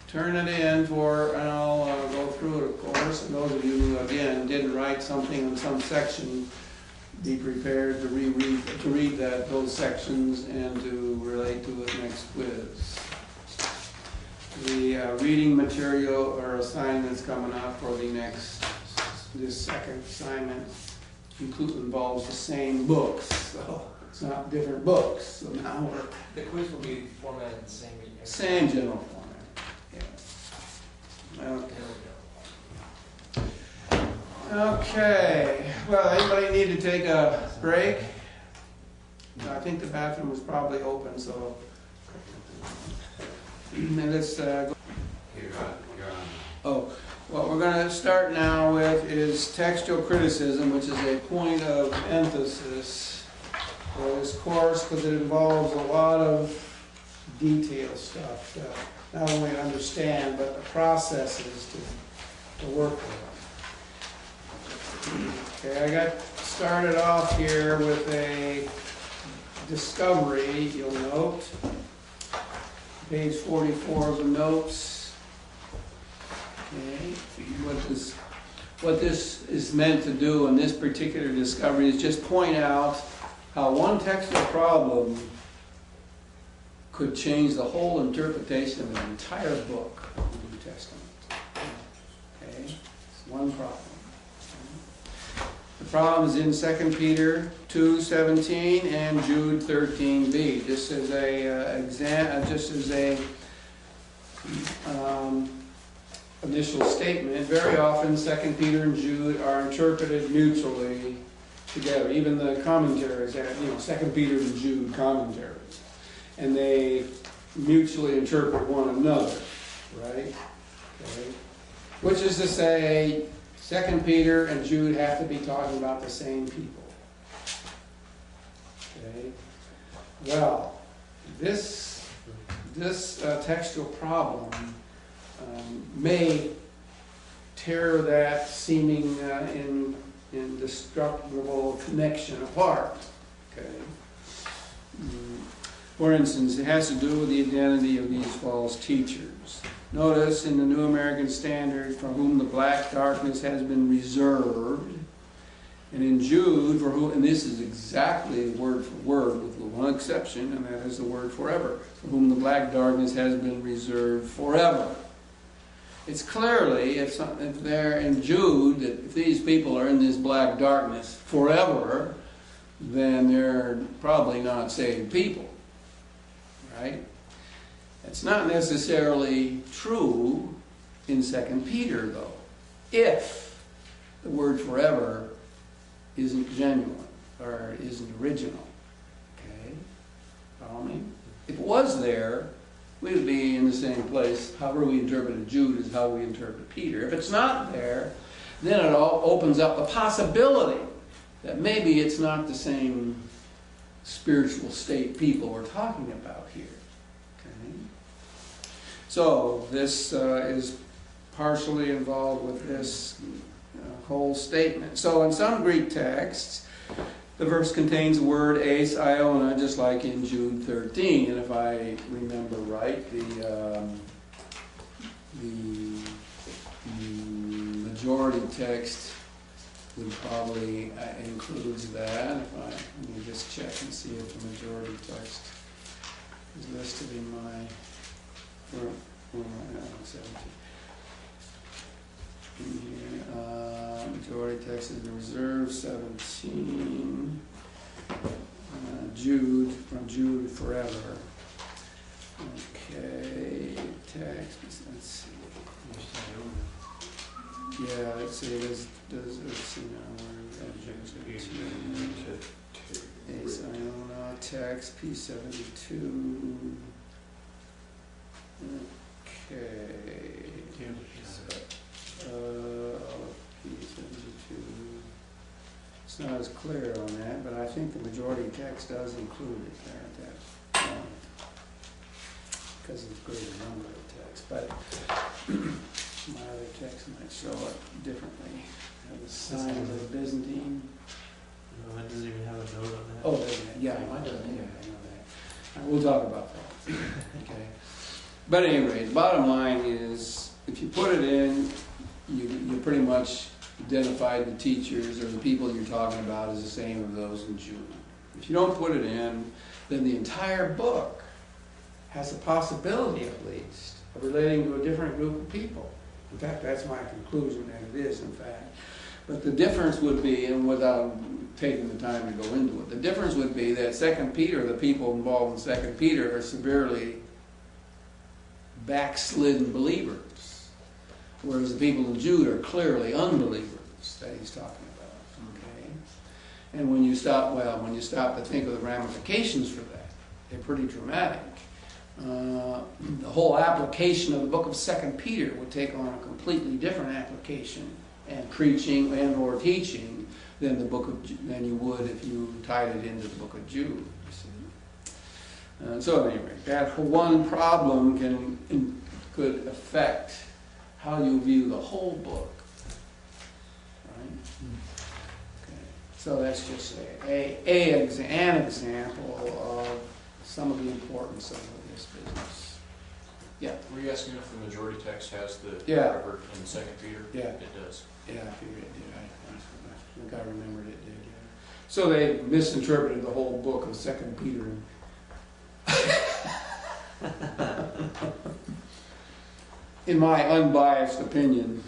Turn it in for, and I'll go through it, of course. And those of you who, again, didn't write something in some section, be prepared to read those sections and to relate to it next quiz. The reading material or assignments coming up for this second assignment involves the same books, so it's not different books. So now The quiz will be formatted the same. same general format. Yeah. Okay. Okay. Well, anybody need to take a break? I think the bathroom was probably open, so. And let's go. You're on. Oh, what we're going to start now with is textual criticism, which is a point of emphasis for this course because it involves a lot of detail stuff to not only understand, but the processes to work with. Okay, I got started off here with a discovery, you'll note. Page 44 of the notes. Okay, what this is meant to do in this particular discovery is just point out how one textual problem could change the whole interpretation of an entire book of the New Testament. Okay, it's one problem. The problem is in 2 Peter 2:17 and Jude 13b. Just as a initial statement, very often 2 Peter and Jude are interpreted mutually together. Even the commentaries, 2 Peter and Jude commentaries, and they mutually interpret one another, right? Okay. Which is to say, 2 Peter and Jude have to be talking about the same people. Okay. Well, this textual problem may tear that seeming indestructible connection apart. Okay. For instance, it has to do with the identity of these false teachers. Notice in the New American Standard, for whom the black darkness has been reserved, and in Jude, for whom, and this is exactly word for word with the one exception, and that is the word forever, for whom the black darkness has been reserved forever. It's clearly, if they're in Jude, that if these people are in this black darkness forever, then they're probably not saved people, right? It's not necessarily true in 2 Peter, though. If the word forever isn't genuine, or isn't original. Okay? Follow me? If it was there, we would be in the same place. However we interpreted Jude is how we interpret Peter. If it's not there, then it all opens up the possibility that maybe it's not the same spiritual state people we're talking about here. Okay? So this is partially involved with this whole statement. So in some Greek texts, the verse contains the word eis iona, just like in Jude 13. And if I remember right, the majority text would probably includes that. Let me just check and see if the majority text is listed in my, where am I? 17. In here, majority text is in reserve 17. Jude, from Jude forever. Okay, text. Let's see. Yeah, let's see. Let's see now. Where is that? Iona text P72. Okay. P72. It's not as clear on that, but I think the majority text does include it there at that point, because of the greater number of texts. But my other text might show it differently. The sign of the Byzantine. No, it doesn't even have a note on that. Oh, yeah, I know that. We'll talk about that. Okay. But anyway, the bottom line is, if you put it in, you pretty much identified the teachers or the people you're talking about as the same as those in Jude. If you don't put it in, then the entire book has a possibility, at least, of relating to a different group of people. In fact, that's my conclusion, and it is, in fact. But the difference would be, and without taking the time to go into it, the difference would be that 2 Peter, the people involved in 2 Peter, are severely backslidden believers, whereas the people in Jude are clearly unbelievers that he's talking about. Okay, and when you stop to think of the ramifications for that, they're pretty dramatic. The whole application of the book of 2 Peter would take on a completely different application and preaching and or teaching than than you would if you tied it into the book of Jude. You see? So anyway, that one problem could affect how you view the whole book. Right? Okay. So that's just an example of some of the importance of this business. Yeah. Were you asking if the majority text has the Yeah. forever in 2 Peter? Yeah. It does. Yeah, I figured it did. I think I remembered it did. Yeah. So they misinterpreted the whole book of 2 Peter. In my unbiased opinion.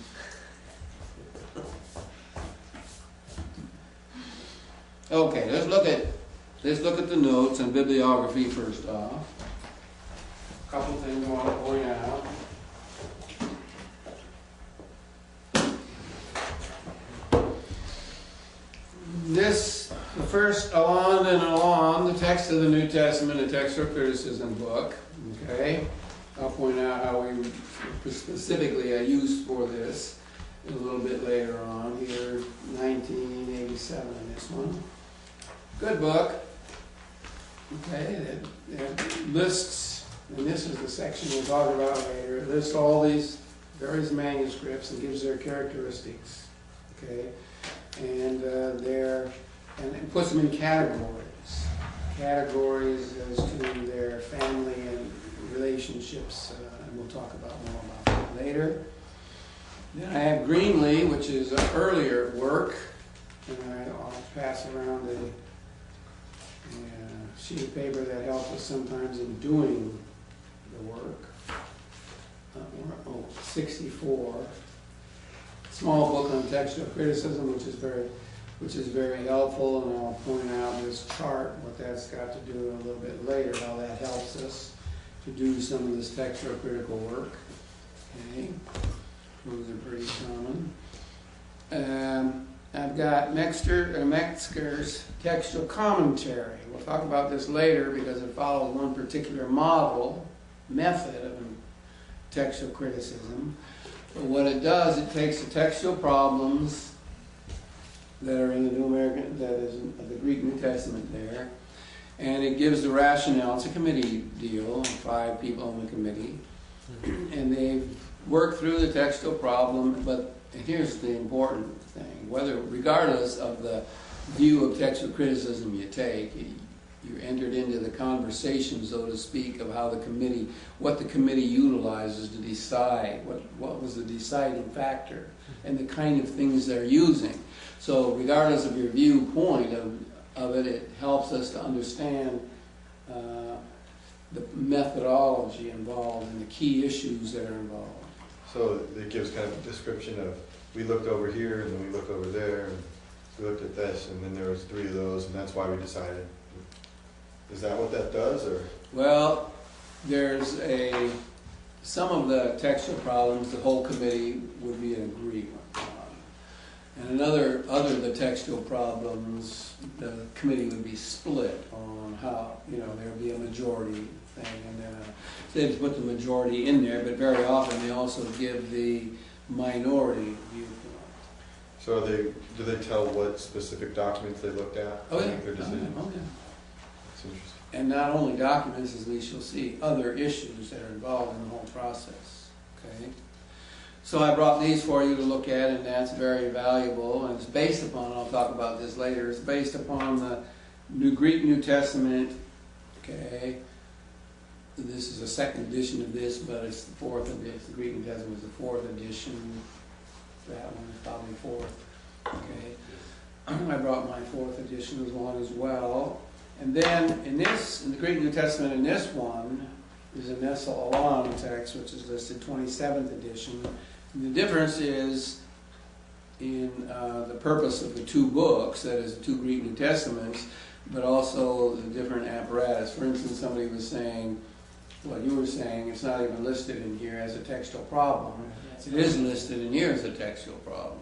Okay, let's look at the notes and bibliography first off. A couple things I want to point out. The first on and along, the text of the New Testament, a textual criticism book. Okay, I'll point out how we specifically used for this a little bit later on here, 1987 in this one. Good book. Okay, it lists, and this is the section we'll talk about later, it lists all these various manuscripts and gives their characteristics. Okay, and it puts them in categories. Categories as to their family and relationships, and we'll talk about more about that later. Then I have Greenlee, which is an earlier work, and I'll pass around a sheet of paper that helps us sometimes in doing the work. 64. Small book on textual criticism, which is very helpful, and I'll point out this chart, what that's got to do a little bit later, how that helps us to do some of this textual critical work. Okay, those are pretty common. I've got Metzger's textual commentary. We'll talk about this later because it follows one particular method of textual criticism. But what it does, it takes the textual problems that are in the New American, that is the Greek New Testament there, and it gives the rationale. It's a committee deal, 5 people on the committee, and they've worked through the textual problem. But here's the important thing: regardless of the view of textual criticism you take, you're entered into the conversation, so to speak, of how what the committee utilizes to decide what was the deciding factor and the kind of things they're using. So regardless of your viewpoint of it, it helps us to understand the methodology involved and the key issues that are involved. So it gives kind of a description of, we looked over here, and then we looked over there, and we looked at this, and then there was 3 of those, and that's why we decided. Is that what that does, or? Well, there's some of the textual problems the whole committee would be in agreement on. And other of the textual problems, the committee would be split on how, there would be a majority thing. And then they'd put the majority in there, but very often they also give the minority viewpoint. So do they tell what specific documents they looked at? Oh, to yeah. make their decision? Oh, yeah. That's interesting. And not only documents, as we shall see, other issues that are involved in the whole process. Okay? So I brought these for you to look at, and that's very valuable. And it's based upon, I'll talk about this later, it's based upon the Greek New Testament. Okay? This is a second edition of this, but it's the 4th edition. The Greek New Testament is the 4th edition. That one is probably 4th. Okay? I brought my 4th edition as one as well. And then in the Greek New Testament, in this one, is a Nestle Alam text, which is listed 27th edition. And the difference is in the purpose of the 2 books, that is the 2 Greek New Testaments, but also the different apparatus. For instance, somebody was saying, what you were saying, it's not even listed in here as a textual problem. It is listed in here as a textual problem.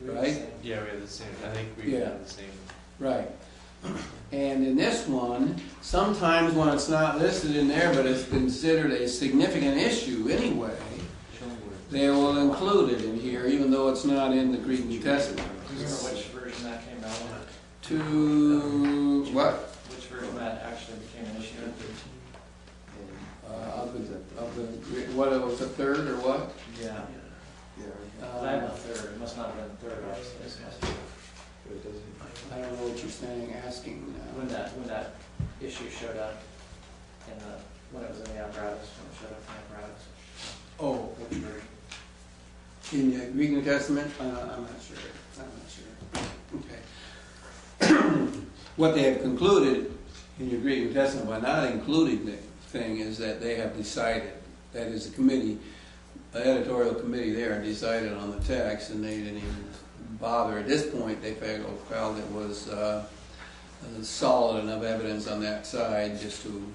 Right? Yeah, we have the same, I think we have the same. Right. And in this one, sometimes when it's not listed in there, but it's considered a significant issue anyway, they will include it in here, even though it's not in the Greek New Testament. Do you remember which version that came out in? To what? Which version that actually became an issue? What, it was a 3rd or what? Yeah. I have a 3rd. It must not have been 3rd. I don't know what you're saying, asking. When that issue showed up when it was in the apparatus, when it showed up in the apparatus. Oh, Which version? in the Greek New Testament? I'm not sure. Okay. What they have concluded in your Greek New Testament by not including the thing is that they have decided, that is, the committee, the editorial committee there decided on the text, and they didn't even bother. At this point, they felt it was solid enough evidence on that side just to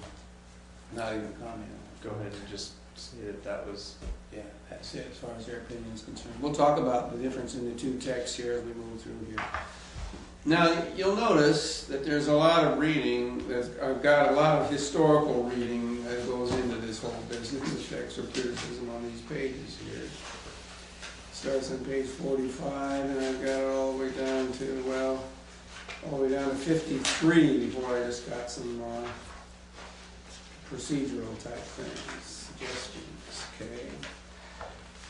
not even comment on it. Go ahead and just say that was. Yeah, that's it as far as their opinion is concerned. We'll talk about the difference in the 2 texts here as we move through here. Now, you'll notice that there's a lot of reading. I've got a lot of historical reading that goes into this whole business of textual criticism on these pages here. Starts on page 45, and I've got it all the way down to, all the way down to 53 before I just got some procedural type things, suggestions, okay?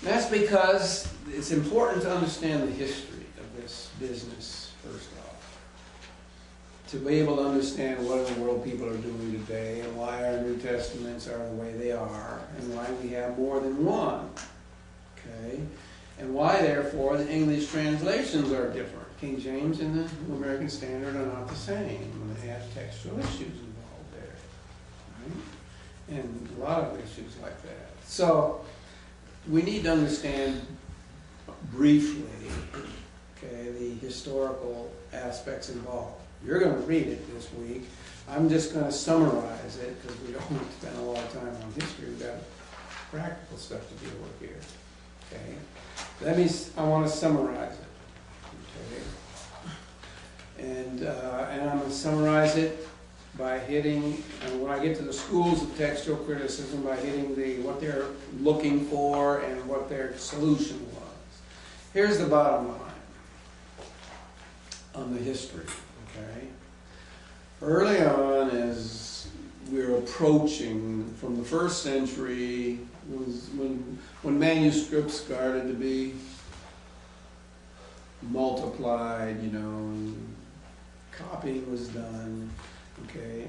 And that's because it's important to understand the history of this business, first off. To be able to understand what in the world people are doing today, and why our New Testaments are the way they are, and why we have more than one, okay? And why, therefore, the English translations are different. King James and the New American Standard are not the same. They have textual issues involved there. Right? And a lot of issues like that. So, we need to understand briefly, okay, the historical aspects involved. You're going to read it this week. I'm just going to summarize it because we don't spend a lot of time on history. We've got practical stuff to deal with here. Okay? I want to summarize it. Okay? And I'm going to summarize it by hitting, when I get to the schools of textual criticism, by hitting what they're looking for and what their solution was. Here's the bottom line on the history, okay? Early on, as we're approaching from the 1st century, when manuscripts started to be multiplied, and copying was done, okay?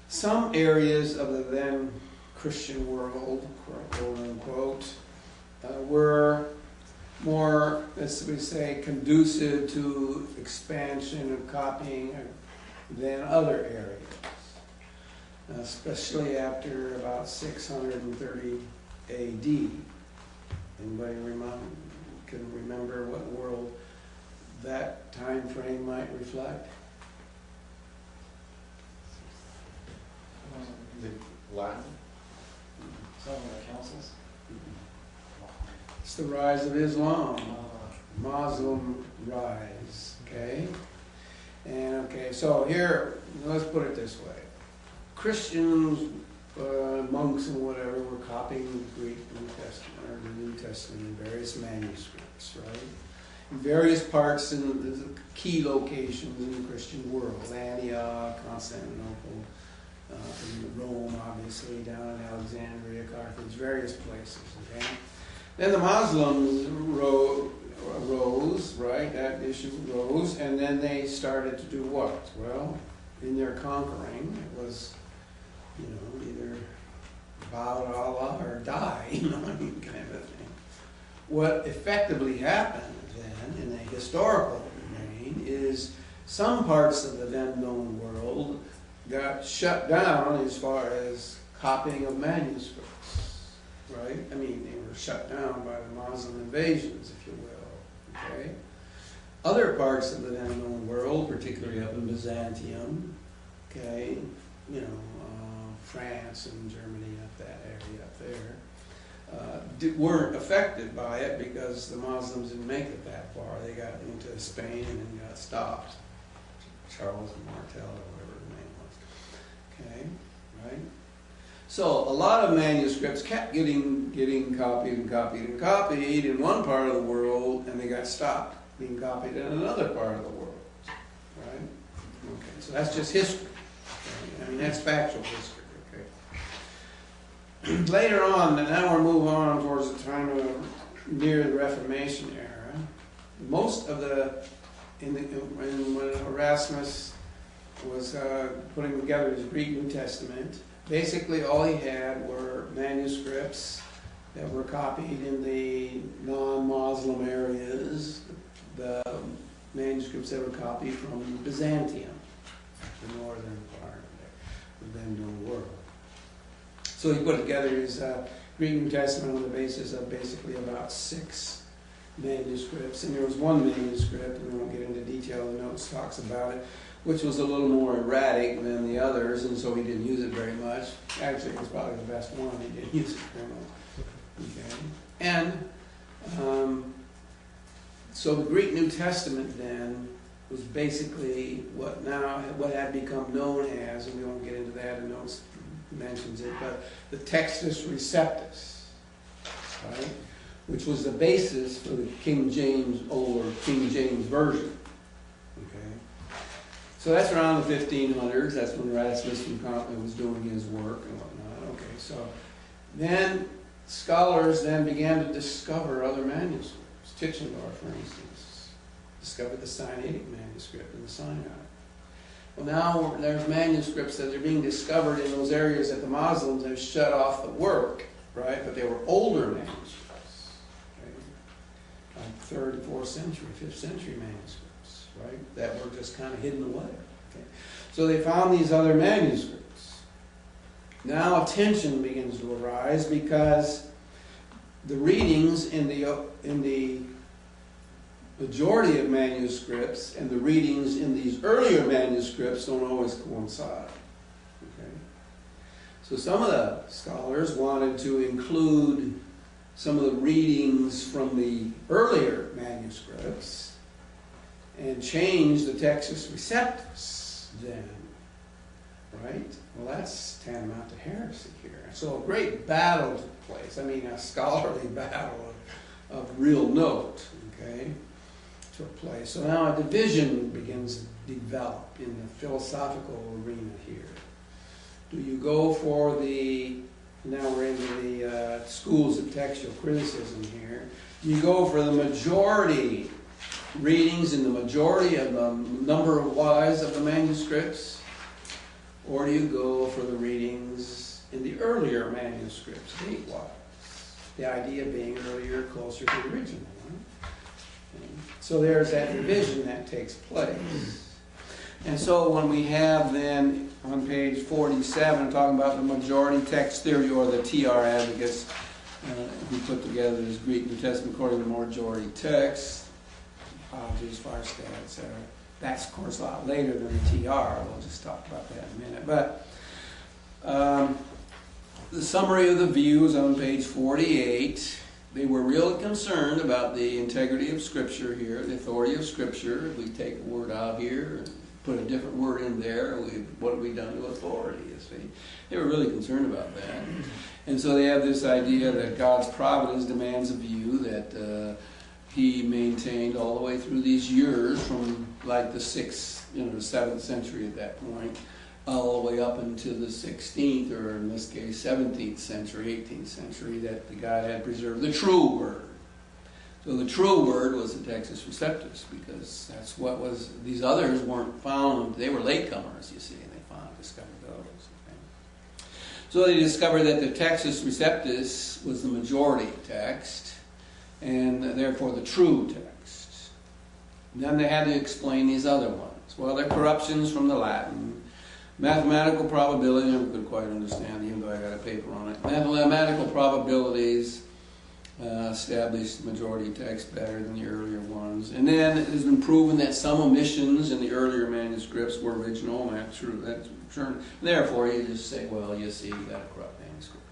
Some areas of the then Christian world, quote unquote, were more, as we say, conducive to expansion of copying than other areas, especially after about 630 AD. Anybody can remember what world that time frame might reflect? Is it Latin? Some of the councils. It's the rise of Islam, Muslim rise, okay? And okay, so here, let's put it this way. Christians, monks and whatever, were copying the Greek New Testament, or the New Testament in various manuscripts, right? In various parts in the key locations in the Christian world, Antioch, Constantinople, Rome, obviously, down in Alexandria, Carthage, various places, okay? Then the Muslims rose, right? That issue rose, and then they started to do what? Well, in their conquering, it was, either bow to Allah or die, kind of thing. What effectively happened then, in the historical domain, is some parts of the then known world got shut down as far as copying of manuscripts, right? I mean, they were shut down by the Muslim invasions, if you will, okay? Other parts of the then known world, particularly up in Byzantium, okay, France and Germany, up that area up there, weren't affected by it because the Muslims didn't make it that far. They got into Spain and then got stopped. Charles Martel or whatever his name was. Okay, right? So a lot of manuscripts kept getting copied and copied and copied in one part of the world, and they got stopped being copied in another part of the world. Right? Okay, so that's just history. Okay? I mean, that's factual history. Later on, and now we're moving on towards the time of near the Reformation era. Most of when Erasmus was putting together his Greek New Testament, basically all he had were manuscripts that were copied in the non-Muslim areas, the manuscripts that were copied from Byzantium, the northern part of the then known world. So he put together his Greek New Testament on the basis of basically about 6 manuscripts. And there was one manuscript, and we won't get into detail, the notes talks about it, which was a little more erratic than the others, and so he didn't use it very much. Actually, it was probably the best one. He didn't use it very much. Okay. And so the Greek New Testament then was basically what had become known as, and we won't get into that, the notes mentions it, but the Textus Receptus, right? Which was the basis for the King James Version. Okay, so that's around the 1500s. That's when Erasmus was doing his work and whatnot. Okay, so then scholars then began to discover other manuscripts. Tischendorf, for instance, discovered the Sinaitic manuscript in the Sinai. Well, now there's manuscripts that are being discovered in those areas that the Muslims have shut off the work, right? But they were older manuscripts, okay? Like 3rd, 4th century, 5th century manuscripts, right? That were just kind of hidden away. Okay? So they found these other manuscripts. Now attention begins to arise because the readings in the majority of manuscripts and the readings in these earlier manuscripts don't always coincide. Okay? So So some of the scholars wanted to include some of the readings from the earlier manuscripts and change the Textus Receptus then, right? Well, that's tantamount to heresy here. So a great battle took place. I mean, a scholarly battle of real note, okay, took place. So now a division begins to develop in the philosophical arena here. Do you go for the, now we're into the schools of textual criticism here, do you go for the majority readings in the majority of the number of wise of the manuscripts, or do you go for the readings in the earlier manuscripts, date-wise? The idea being earlier, closer to the original one. Okay. So there's that division that takes place. And so when we have then on page 47 talking about the majority text theory, or the TR advocates who put together this Greek New Testament according to majority text, apologies, Farstad, etc. That's of course a lot later than the TR. We'll just talk about that in a minute. But the summary of the views on page 48, they were really concerned about the integrity of Scripture here, the authority of Scripture. If we take a word out here and put a different word in there, what have we done to authority, you see? They were really concerned about that. And so they have this idea that God's providence demands a view that he maintained all the way through these years from like the 6th, the 7th century at that point, all the way up into the 16th, or in this case 17th century, 18th century, that the God had preserved the true word. So the true word was the Textus Receptus, because that's what was, these others weren't found, they were latecomers, you see, and they discovered those. Okay. So they discovered that the Textus Receptus was the majority text, and therefore the true text. And then they had to explain these other ones. Well, they're corruptions from the Latin. Mathematical probability, I never could quite understand, even though I got a paper on it. Mathematical probabilities established the majority text better than the earlier ones. And then it has been proven that some omissions in the earlier manuscripts were original, and that's true. That's true. Therefore, you just say, well, you see, you got a corrupt manuscript.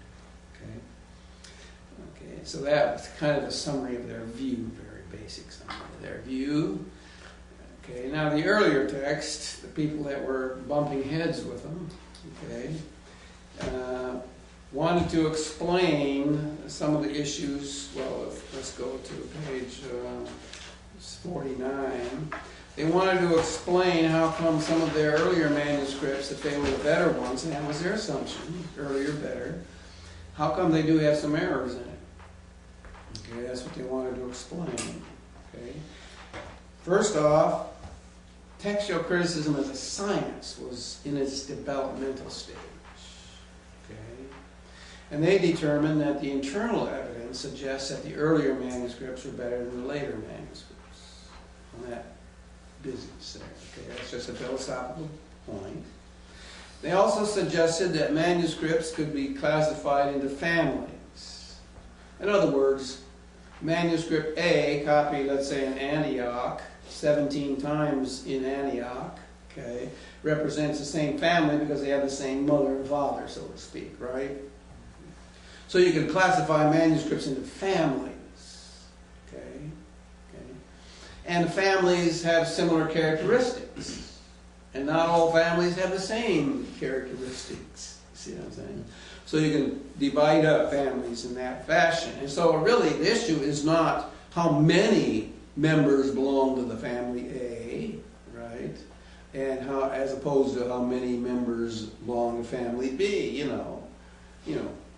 Okay, so that's kind of a summary of their view, very basic summary of their view. Okay, now the earlier text, the people that were bumping heads with them, okay, wanted to explain some of the issues. Well, let's go to page 49. They wanted to explain how come some of their earlier manuscripts, if they were the better ones, and that was their assumption, earlier better, how come they do have some errors in it? Okay, that's what they wanted to explain. Okay. First off, textual criticism as a science was in its developmental stage. Okay. And they determined that the internal evidence suggests that the earlier manuscripts were better than the later manuscripts. On that business there. Okay, that's just a philosophical point. They also suggested that manuscripts could be classified into families. In other words, manuscript A, copied, let's say, in Antioch, 17 times in Antioch, okay, represents the same family because they have the same mother and father, so to speak, right? So you can classify manuscripts into families, okay? And families have similar characteristics, and not all families have the same characteristics. See what I'm saying? So you can divide up families in that fashion. And so really the issue is not how many members belong to the family A, right? And how, as opposed to how many members belong to family B, you know,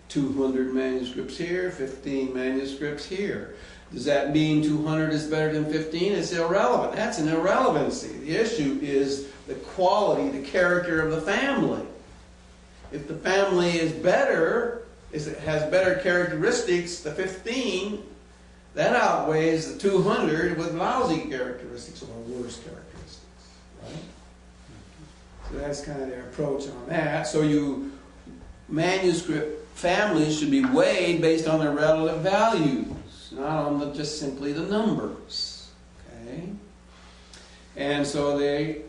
200 manuscripts here, 15 manuscripts here. Does that mean 200 is better than 15? It's irrelevant. That's an irrelevancy. The issue is the quality, the character of the family. If the family is better, if it has better characteristics, the 15, that outweighs the 200 with lousy characteristics or worse characteristics, right? So that's kind of their approach on that. So manuscript families should be weighed based on their relative values, not on just simply the numbers, okay? And so the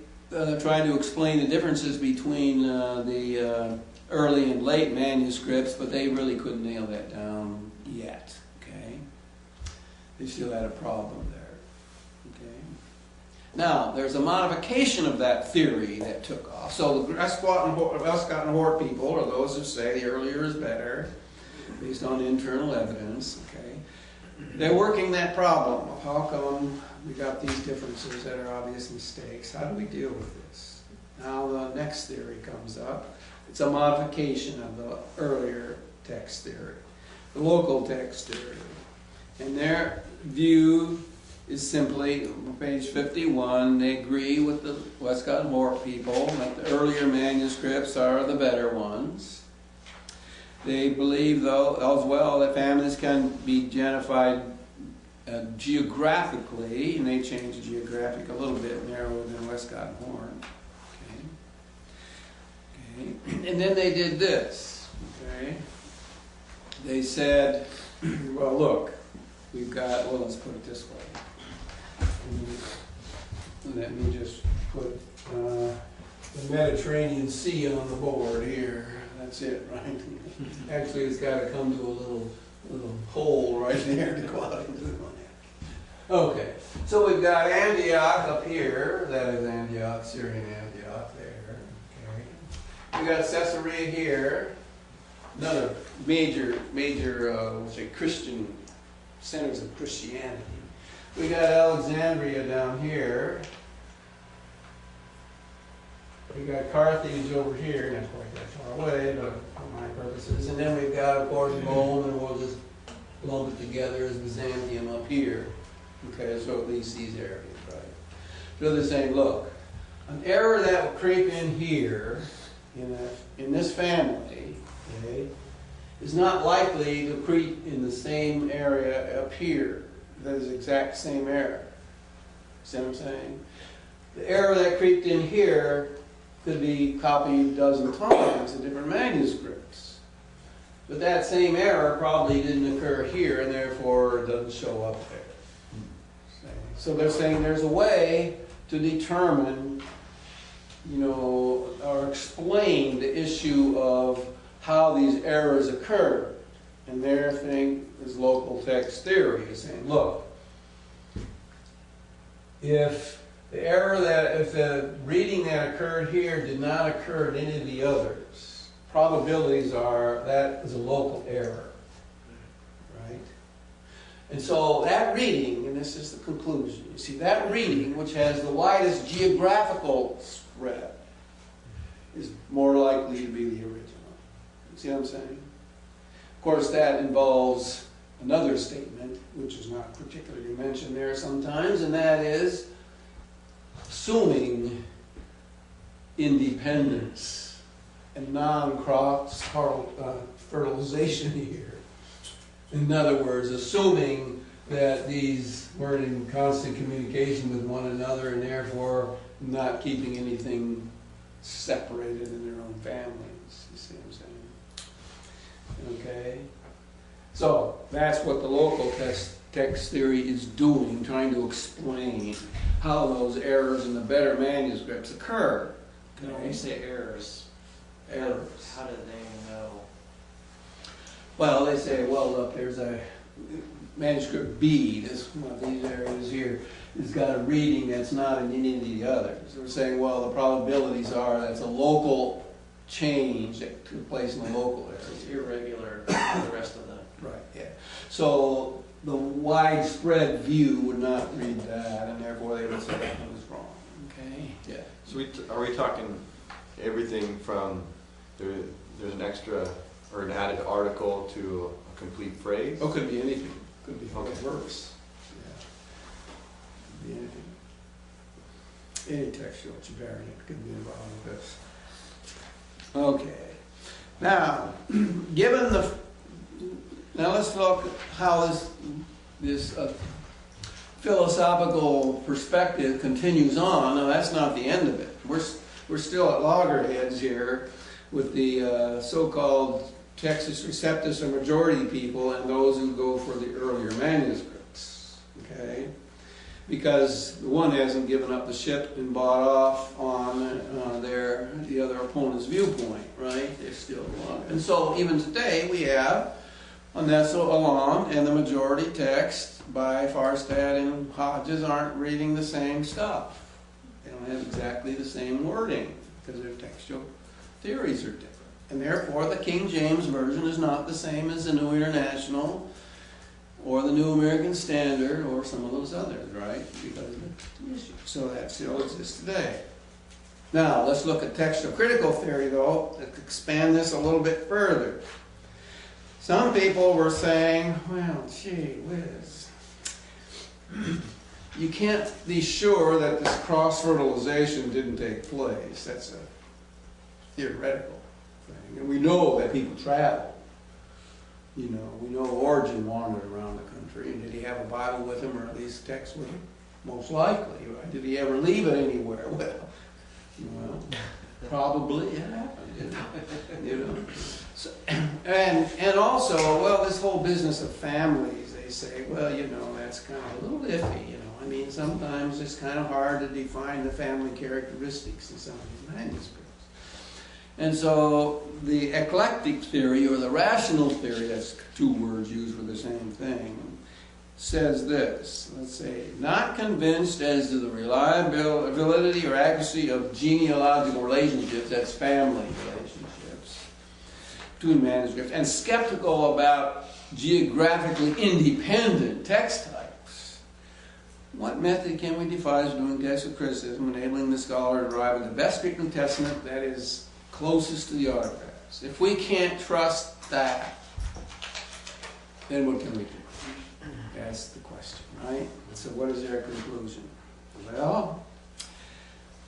trying to explain the differences between the early and late manuscripts, but they really couldn't nail that down yet. Okay, they still had a problem there. Okay, now there's a modification of that theory that took off. So the Westcott and Hort people are those who say the earlier is better, based on internal evidence. Okay, they're working that problem of how come we got these differences that are obvious mistakes. How do we deal with this? Now the next theory comes up. It's a modification of the earlier text theory, the local text theory. And their view is simply, on page 51, they agree with the Westcott and Hort people that the earlier manuscripts are the better ones. They believe, though, as well, that families can be identified geographically, and they changed geographic a little bit narrower than Westcott and Hort. Okay. And then they did this. Okay. They said, well, look, we've got, well, let's put it this way. Let me just put the Mediterranean Sea on the board here. That's it, right? Actually, it's got to come to a little hole right there to go out into the land. Okay, so we've got Antioch up here. That is Antioch, Syrian Antioch there. Okay. We got Caesarea here. Another major, we'll say Christian centers of Christianity. We got Alexandria down here. We got Carthage over here, not quite that far away, but for my purposes. And then we've got, of course, Rome, and we'll just lump it together as Byzantium up here. Okay, so at least these areas, right? So they're saying, look, an error that will creep in here, in this family, okay, is not likely to creep in the same area up here. That is the exact same error. See what I'm saying? The error that creeped in here could be copied a dozen times in different manuscripts. But that same error probably didn't occur here, and therefore it doesn't show up there. So they're saying there's a way to determine, or explain the issue of how these errors occur. And their thing is local text theory, is saying, look, if the reading that occurred here did not occur in any of the others, probabilities are that is a local error, right? And so that reading, and this is the conclusion, you see, that reading, which has the widest geographical spread, is more likely to be the original. You see what I'm saying? Of course, that involves another statement, which is not particularly mentioned there sometimes, and that is assuming independence and non-cross fertilization here. In other words, assuming that these weren't in constant communication with one another and therefore not keeping anything separated in their own families. You see what I'm saying? Okay? So, that's what the local text theory is doing, trying to explain how those errors in the better manuscripts occur. Okay. When you say errors, how do they know? Well, they say, well, look, there's a manuscript B, this one of these areas here, has got a reading that's not in any of the others. They're saying, well, the probabilities are that's a local change that took place in the local area. It's irregular for the rest of the... Right, yeah. So the widespread view would not read that, and therefore they would say that was wrong. Okay? Yeah. So are we talking everything from there's an extra or an added article to a complete phrase? Oh, could be anything. Could be Okay. a verse. Yeah. Could be anything. Any textual variant could be involved with this. Okay. Now, now let's look how this philosophical perspective continues on. Now, that's not the end of it. We're still at loggerheads here with the so-called Textus Receptus or majority people and those who go for the earlier manuscripts. Okay? because one hasn't given up the ship and bought off on the other opponent's viewpoint, right? They're still on. And so even today we have Onessa Alon and the majority text by Farstad and Hodges aren't reading the same stuff. They don't have exactly the same wording because their textual theories are different. And therefore the King James Version is not the same as the New International or the New American Standard, or some of those others, right? Because of the issue. So that still exists today. Now, let's look at textual critical theory, though, to expand this a little bit further. Some people were saying, well, gee whiz, you can't be sure that this cross-fertilization didn't take place. That's a theoretical thing. And we know that people travel. You know, we know Origen wandered around the country, and did he have a Bible with him, or at least text with him? Most likely, right? Did he ever leave it anywhere? Well, probably it happened, you know. So, and also, well, this whole business of families, they say, well, you know, that's kind of a little iffy, you know. I mean, sometimes it's kind of hard to define the family characteristics in some of these manuscripts. And so the eclectic theory, or the rational theory, that's two words used for the same thing, says this. Let's say, not convinced as to the reliability, validity, or accuracy of genealogical relationships, that's family relationships, between manuscripts, and skeptical about geographically independent text types. What method can we devise for doing textual criticism, enabling the scholar to arrive at the best Greek New Testament that is closest to the autographs? If we can't trust that, then what can we do? That's the question, right? So what is their conclusion? Well,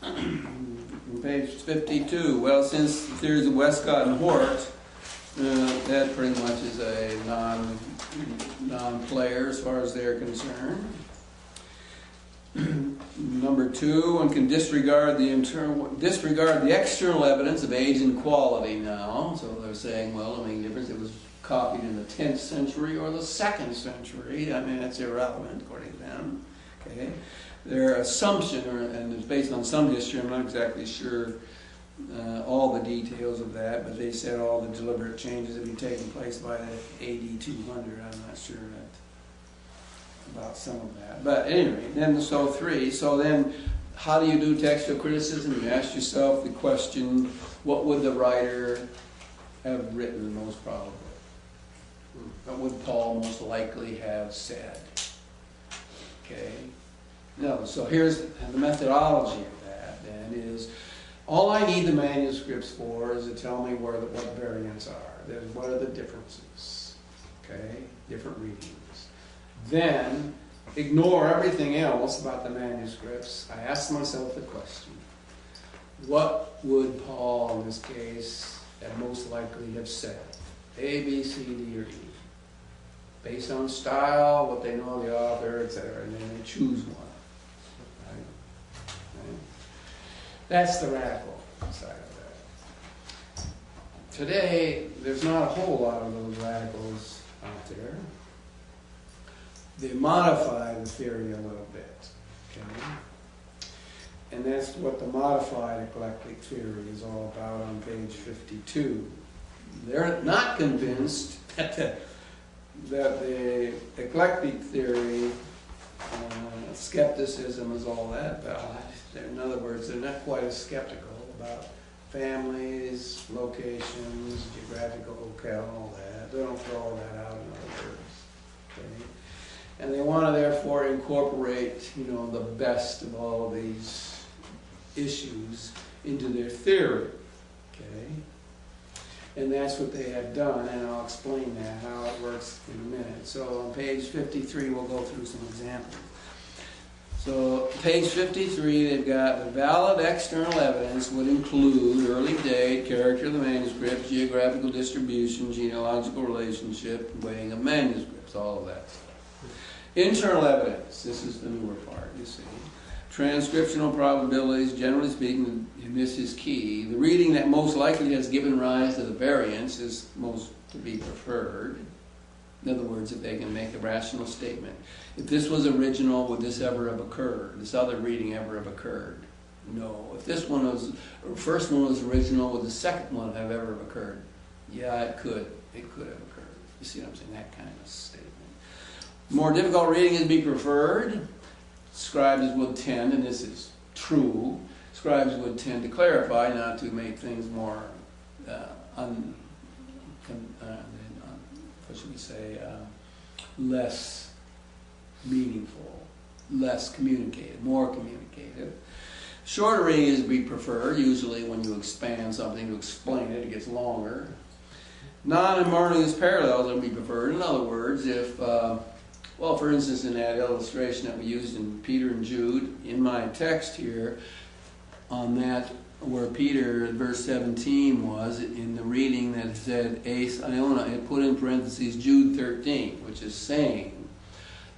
on page 52, well, since the theories of Westcott and Hort, that pretty much is a non-player as far as they're concerned. Number 2, one can disregard the external evidence of age and quality now. So they're saying, well, it makes a difference. It was copied in the 10th century or the 2nd century. I mean, that's irrelevant according to them. Okay, their assumption, and it's based on some history. I'm not exactly sure all the details of that, but they said all the deliberate changes had been taking place by the AD 200. I'm not sure about some of that. But anyway, then so 3. So then, how do you do textual criticism? You ask yourself the question, what would the writer have written most probably? What would Paul most likely have said? Okay. No, so here's the methodology of that then is, all I need the manuscripts for is to tell me what variants are. Then what are the differences? Okay, different readings. Then, ignore everything else about the manuscripts. I ask myself the question, what would Paul, in this case, have most likely have said? A, B, C, D, or E. Based on style, what they know of the author, etc. And then they choose one. Right? That's the radical side of that. Today, there's not a whole lot of those radicals out there. They modify the theory a little bit, okay? And that's what the modified eclectic theory is all about on page 52. They're not convinced that the eclectic theory, skepticism is all that about. In other words, they're not quite as skeptical about families, locations, geographical locale, all that. They don't throw all that out, in other words, okay? And they want to therefore incorporate, you know, the best of all of these issues into their theory, okay? And that's what they have done, and I'll explain that, how it works in a minute. So on page 53, we'll go through some examples. So page 53, they've got the valid external evidence would include early date, character of the manuscript, geographical distribution, genealogical relationship, weighing of manuscripts, all of that stuff. Internal evidence, this is the newer part, you see. Transcriptional probabilities, generally speaking, and this is key. The reading that most likely has given rise to the variance is most to be preferred. In other words, if they can make a rational statement. If this was original, would this ever have occurred? This other reading ever have occurred? No. If this one was, or first one was original, would the second one have ever occurred? Yeah, it could. It could have occurred. You see what I'm saying? That kind of statement. More difficult reading is to be preferred. Scribes would tend, and this is true, scribes would tend to clarify, not to make things more, what should we say, less meaningful, less communicated, more communicative. Shorter reading is to be preferred. Usually when you expand something to explain it, it gets longer. Non-harmonious parallels would be preferred. In other words, if, well, for instance, in that illustration that we used in Peter and Jude, in my text here, on that, where Peter, verse 17 was, in the reading that said, Ace Iona, it put in parentheses Jude 13, which is saying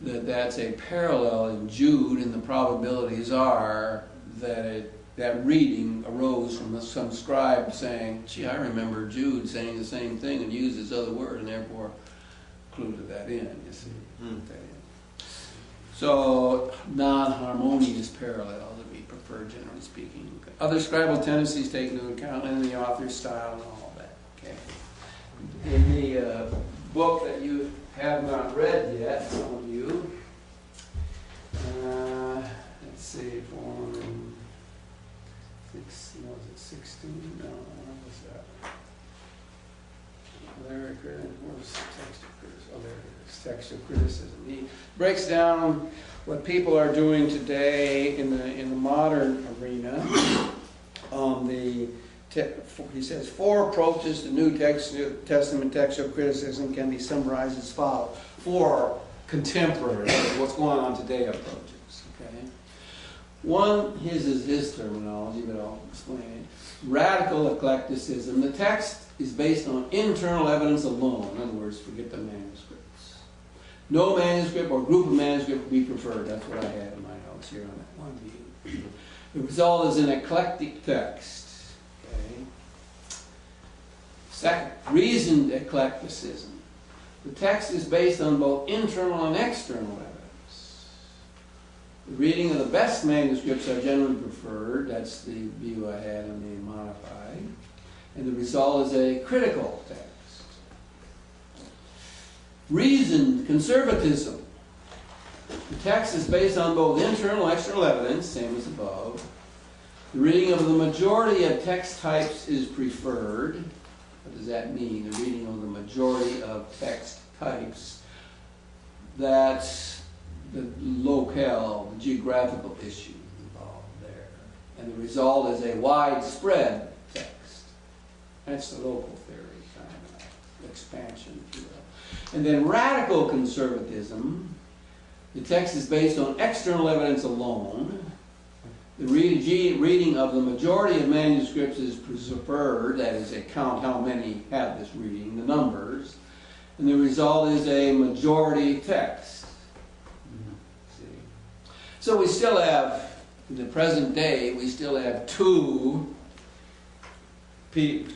that that's a parallel in Jude, and the probabilities are that that reading arose from some scribe saying, gee, I remember Jude saying the same thing and used this other word, and therefore included that in, you see. That in. So, non-harmonious parallels would be preferred, generally speaking. Other scribal tendencies taken into account in the author's style and all that. Okay. In the book that you have not read yet, some of you, let's see, form 16, was it 16? No, what was that? There, where's textual criticism? Oh, there it is, textual criticism. He breaks down what people are doing today in the modern arena. He says 4 approaches to New Testament textual criticism can be summarized as follows. 4 contemporary, what's going on today approaches. Okay. One, his is his terminology, but I'll explain it. Radical eclecticism. The text is based on internal evidence alone. In other words, forget the manuscripts. No manuscript or group of manuscript would be preferred. That's what I had in my notes here on that one view. The result is an eclectic text. Okay. Second, reasoned eclecticism. The text is based on both internal and external evidence. The reading of the best manuscripts are generally preferred. That's the view I had in the modified. And the result is a critical text. Reasoned conservatism. The text is based on both internal and external evidence, same as above. The reading of the majority of text types is preferred. What does that mean? The reading of the majority of text types. That's the locale, the geographical issue involved there. And the result is a widespread text. That's the local theory kind of expansion, if you will. And then radical conservatism. The text is based on external evidence alone. The reading of the majority of manuscripts is preferred, that is, they count how many have this reading, the numbers, and the result is a majority text. See? So we still have, in the present day, we still have 2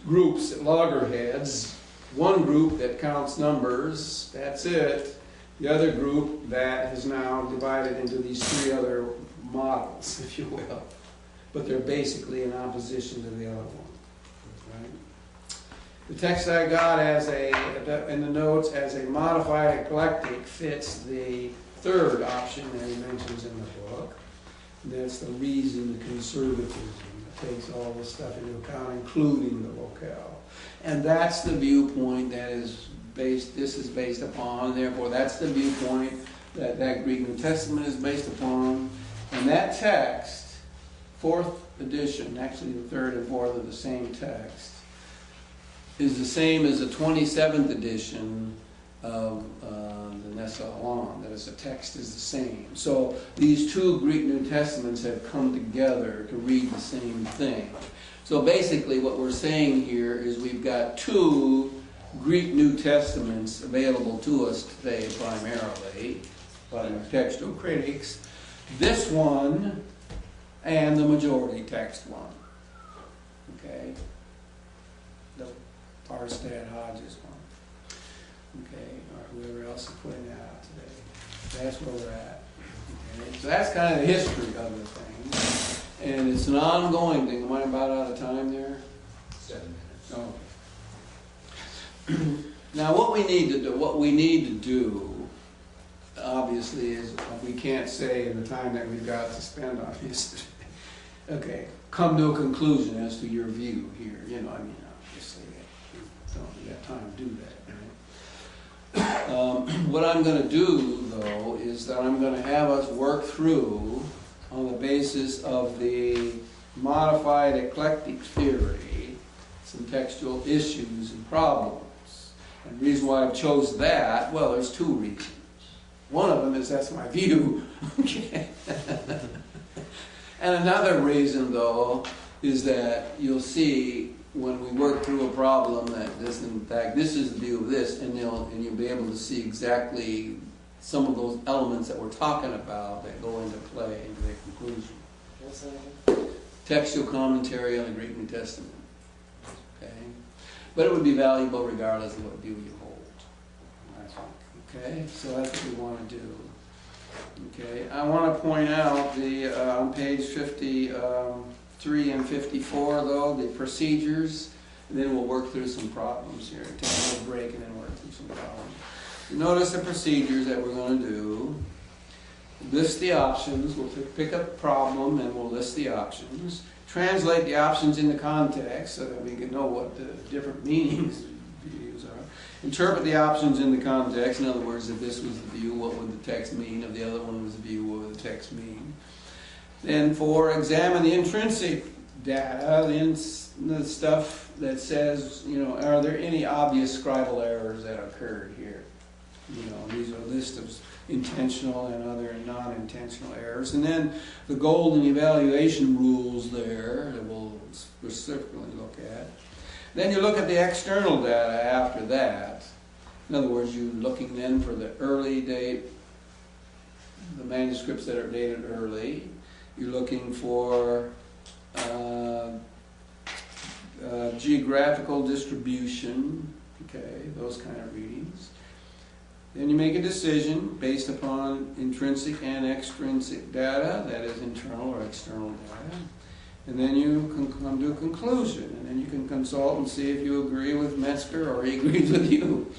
groups at loggerheads. One group that counts numbers, that's it. The other group that is now divided into these 3 other models, if you will. But they're basically in opposition to the other one. Right? The text I got in the notes as a modified eclectic fits the 3rd option that he mentions in the book. And that's the reasoned conservatism. It takes all this stuff into account, including the locale. And that's the viewpoint that is based, this is based upon, and therefore that's the viewpoint that Greek New Testament is based upon. And that text, 4th edition, actually the 3rd and 4th of the same text, is the same as the 27th edition of the Nessalon. That is, the text is the same. So these 2 Greek New Testaments have come together to read the same thing. So basically what we're saying here is we've got 2 Greek New Testaments available to us today primarily by textual critics. This one and the majority text one. Okay? The Farstad Hodges okay, or whoever else is putting that out today. That's where we're at. Okay? So that's kind of the history of the thing. And it's an ongoing thing. Am I about out of time there? 7 minutes. Oh. Now, what we need to do, obviously, is we can't say in the time that we've got to spend on this, okay, come to a conclusion as to your view here. You know, I mean, obviously, we don't have time to do that. What I'm going to do, though, is that I'm going to have us work through, on the basis of the modified eclectic theory, some textual issues and problems. And the reason why I've chose that, well, there's two reasons. One of them is that's my view. Okay. And another reason, though, is that you'll see when we work through a problem that this, in fact, this is the view of this, and you'll be able to see exactly some of those elements that we're talking about that go into play into the conclusion. What's that again? Textual commentary on the Greek New Testament. Okay? But it would be valuable regardless of what view you hold. I think. Okay? So that's what we want to do. Okay? I want to point out the on page 53 and 54, though, the procedures, and then we'll work through some problems here. Take a little break and then work through some problems. Notice the procedures that we're going to do. List the options. We'll pick up a problem and we'll list the options. Translate the options into context so that we can know what the different meanings views are. Interpret the options in the context. In other words, if this was the view, what would the text mean? If the other one was the view, what would the text mean? Then 4, examine the intrinsic data, the stuff that says, you know, are there any obvious scribal errors that occurred here? You know, these are a list of intentional and other non-intentional errors. And then the golden evaluation rules there that we'll specifically look at. Then you look at the external data after that. In other words, you're looking then for the early date, the manuscripts that are dated early. You're looking for geographical distribution, okay, those kind of readings. Then you make a decision based upon intrinsic and extrinsic data, that is internal or external data. And then you can come to a conclusion, and then you can consult and see if you agree with Metzger or he agrees with you.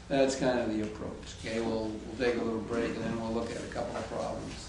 That's kind of the approach. Okay, we'll take a little break and then we'll look at a couple of problems.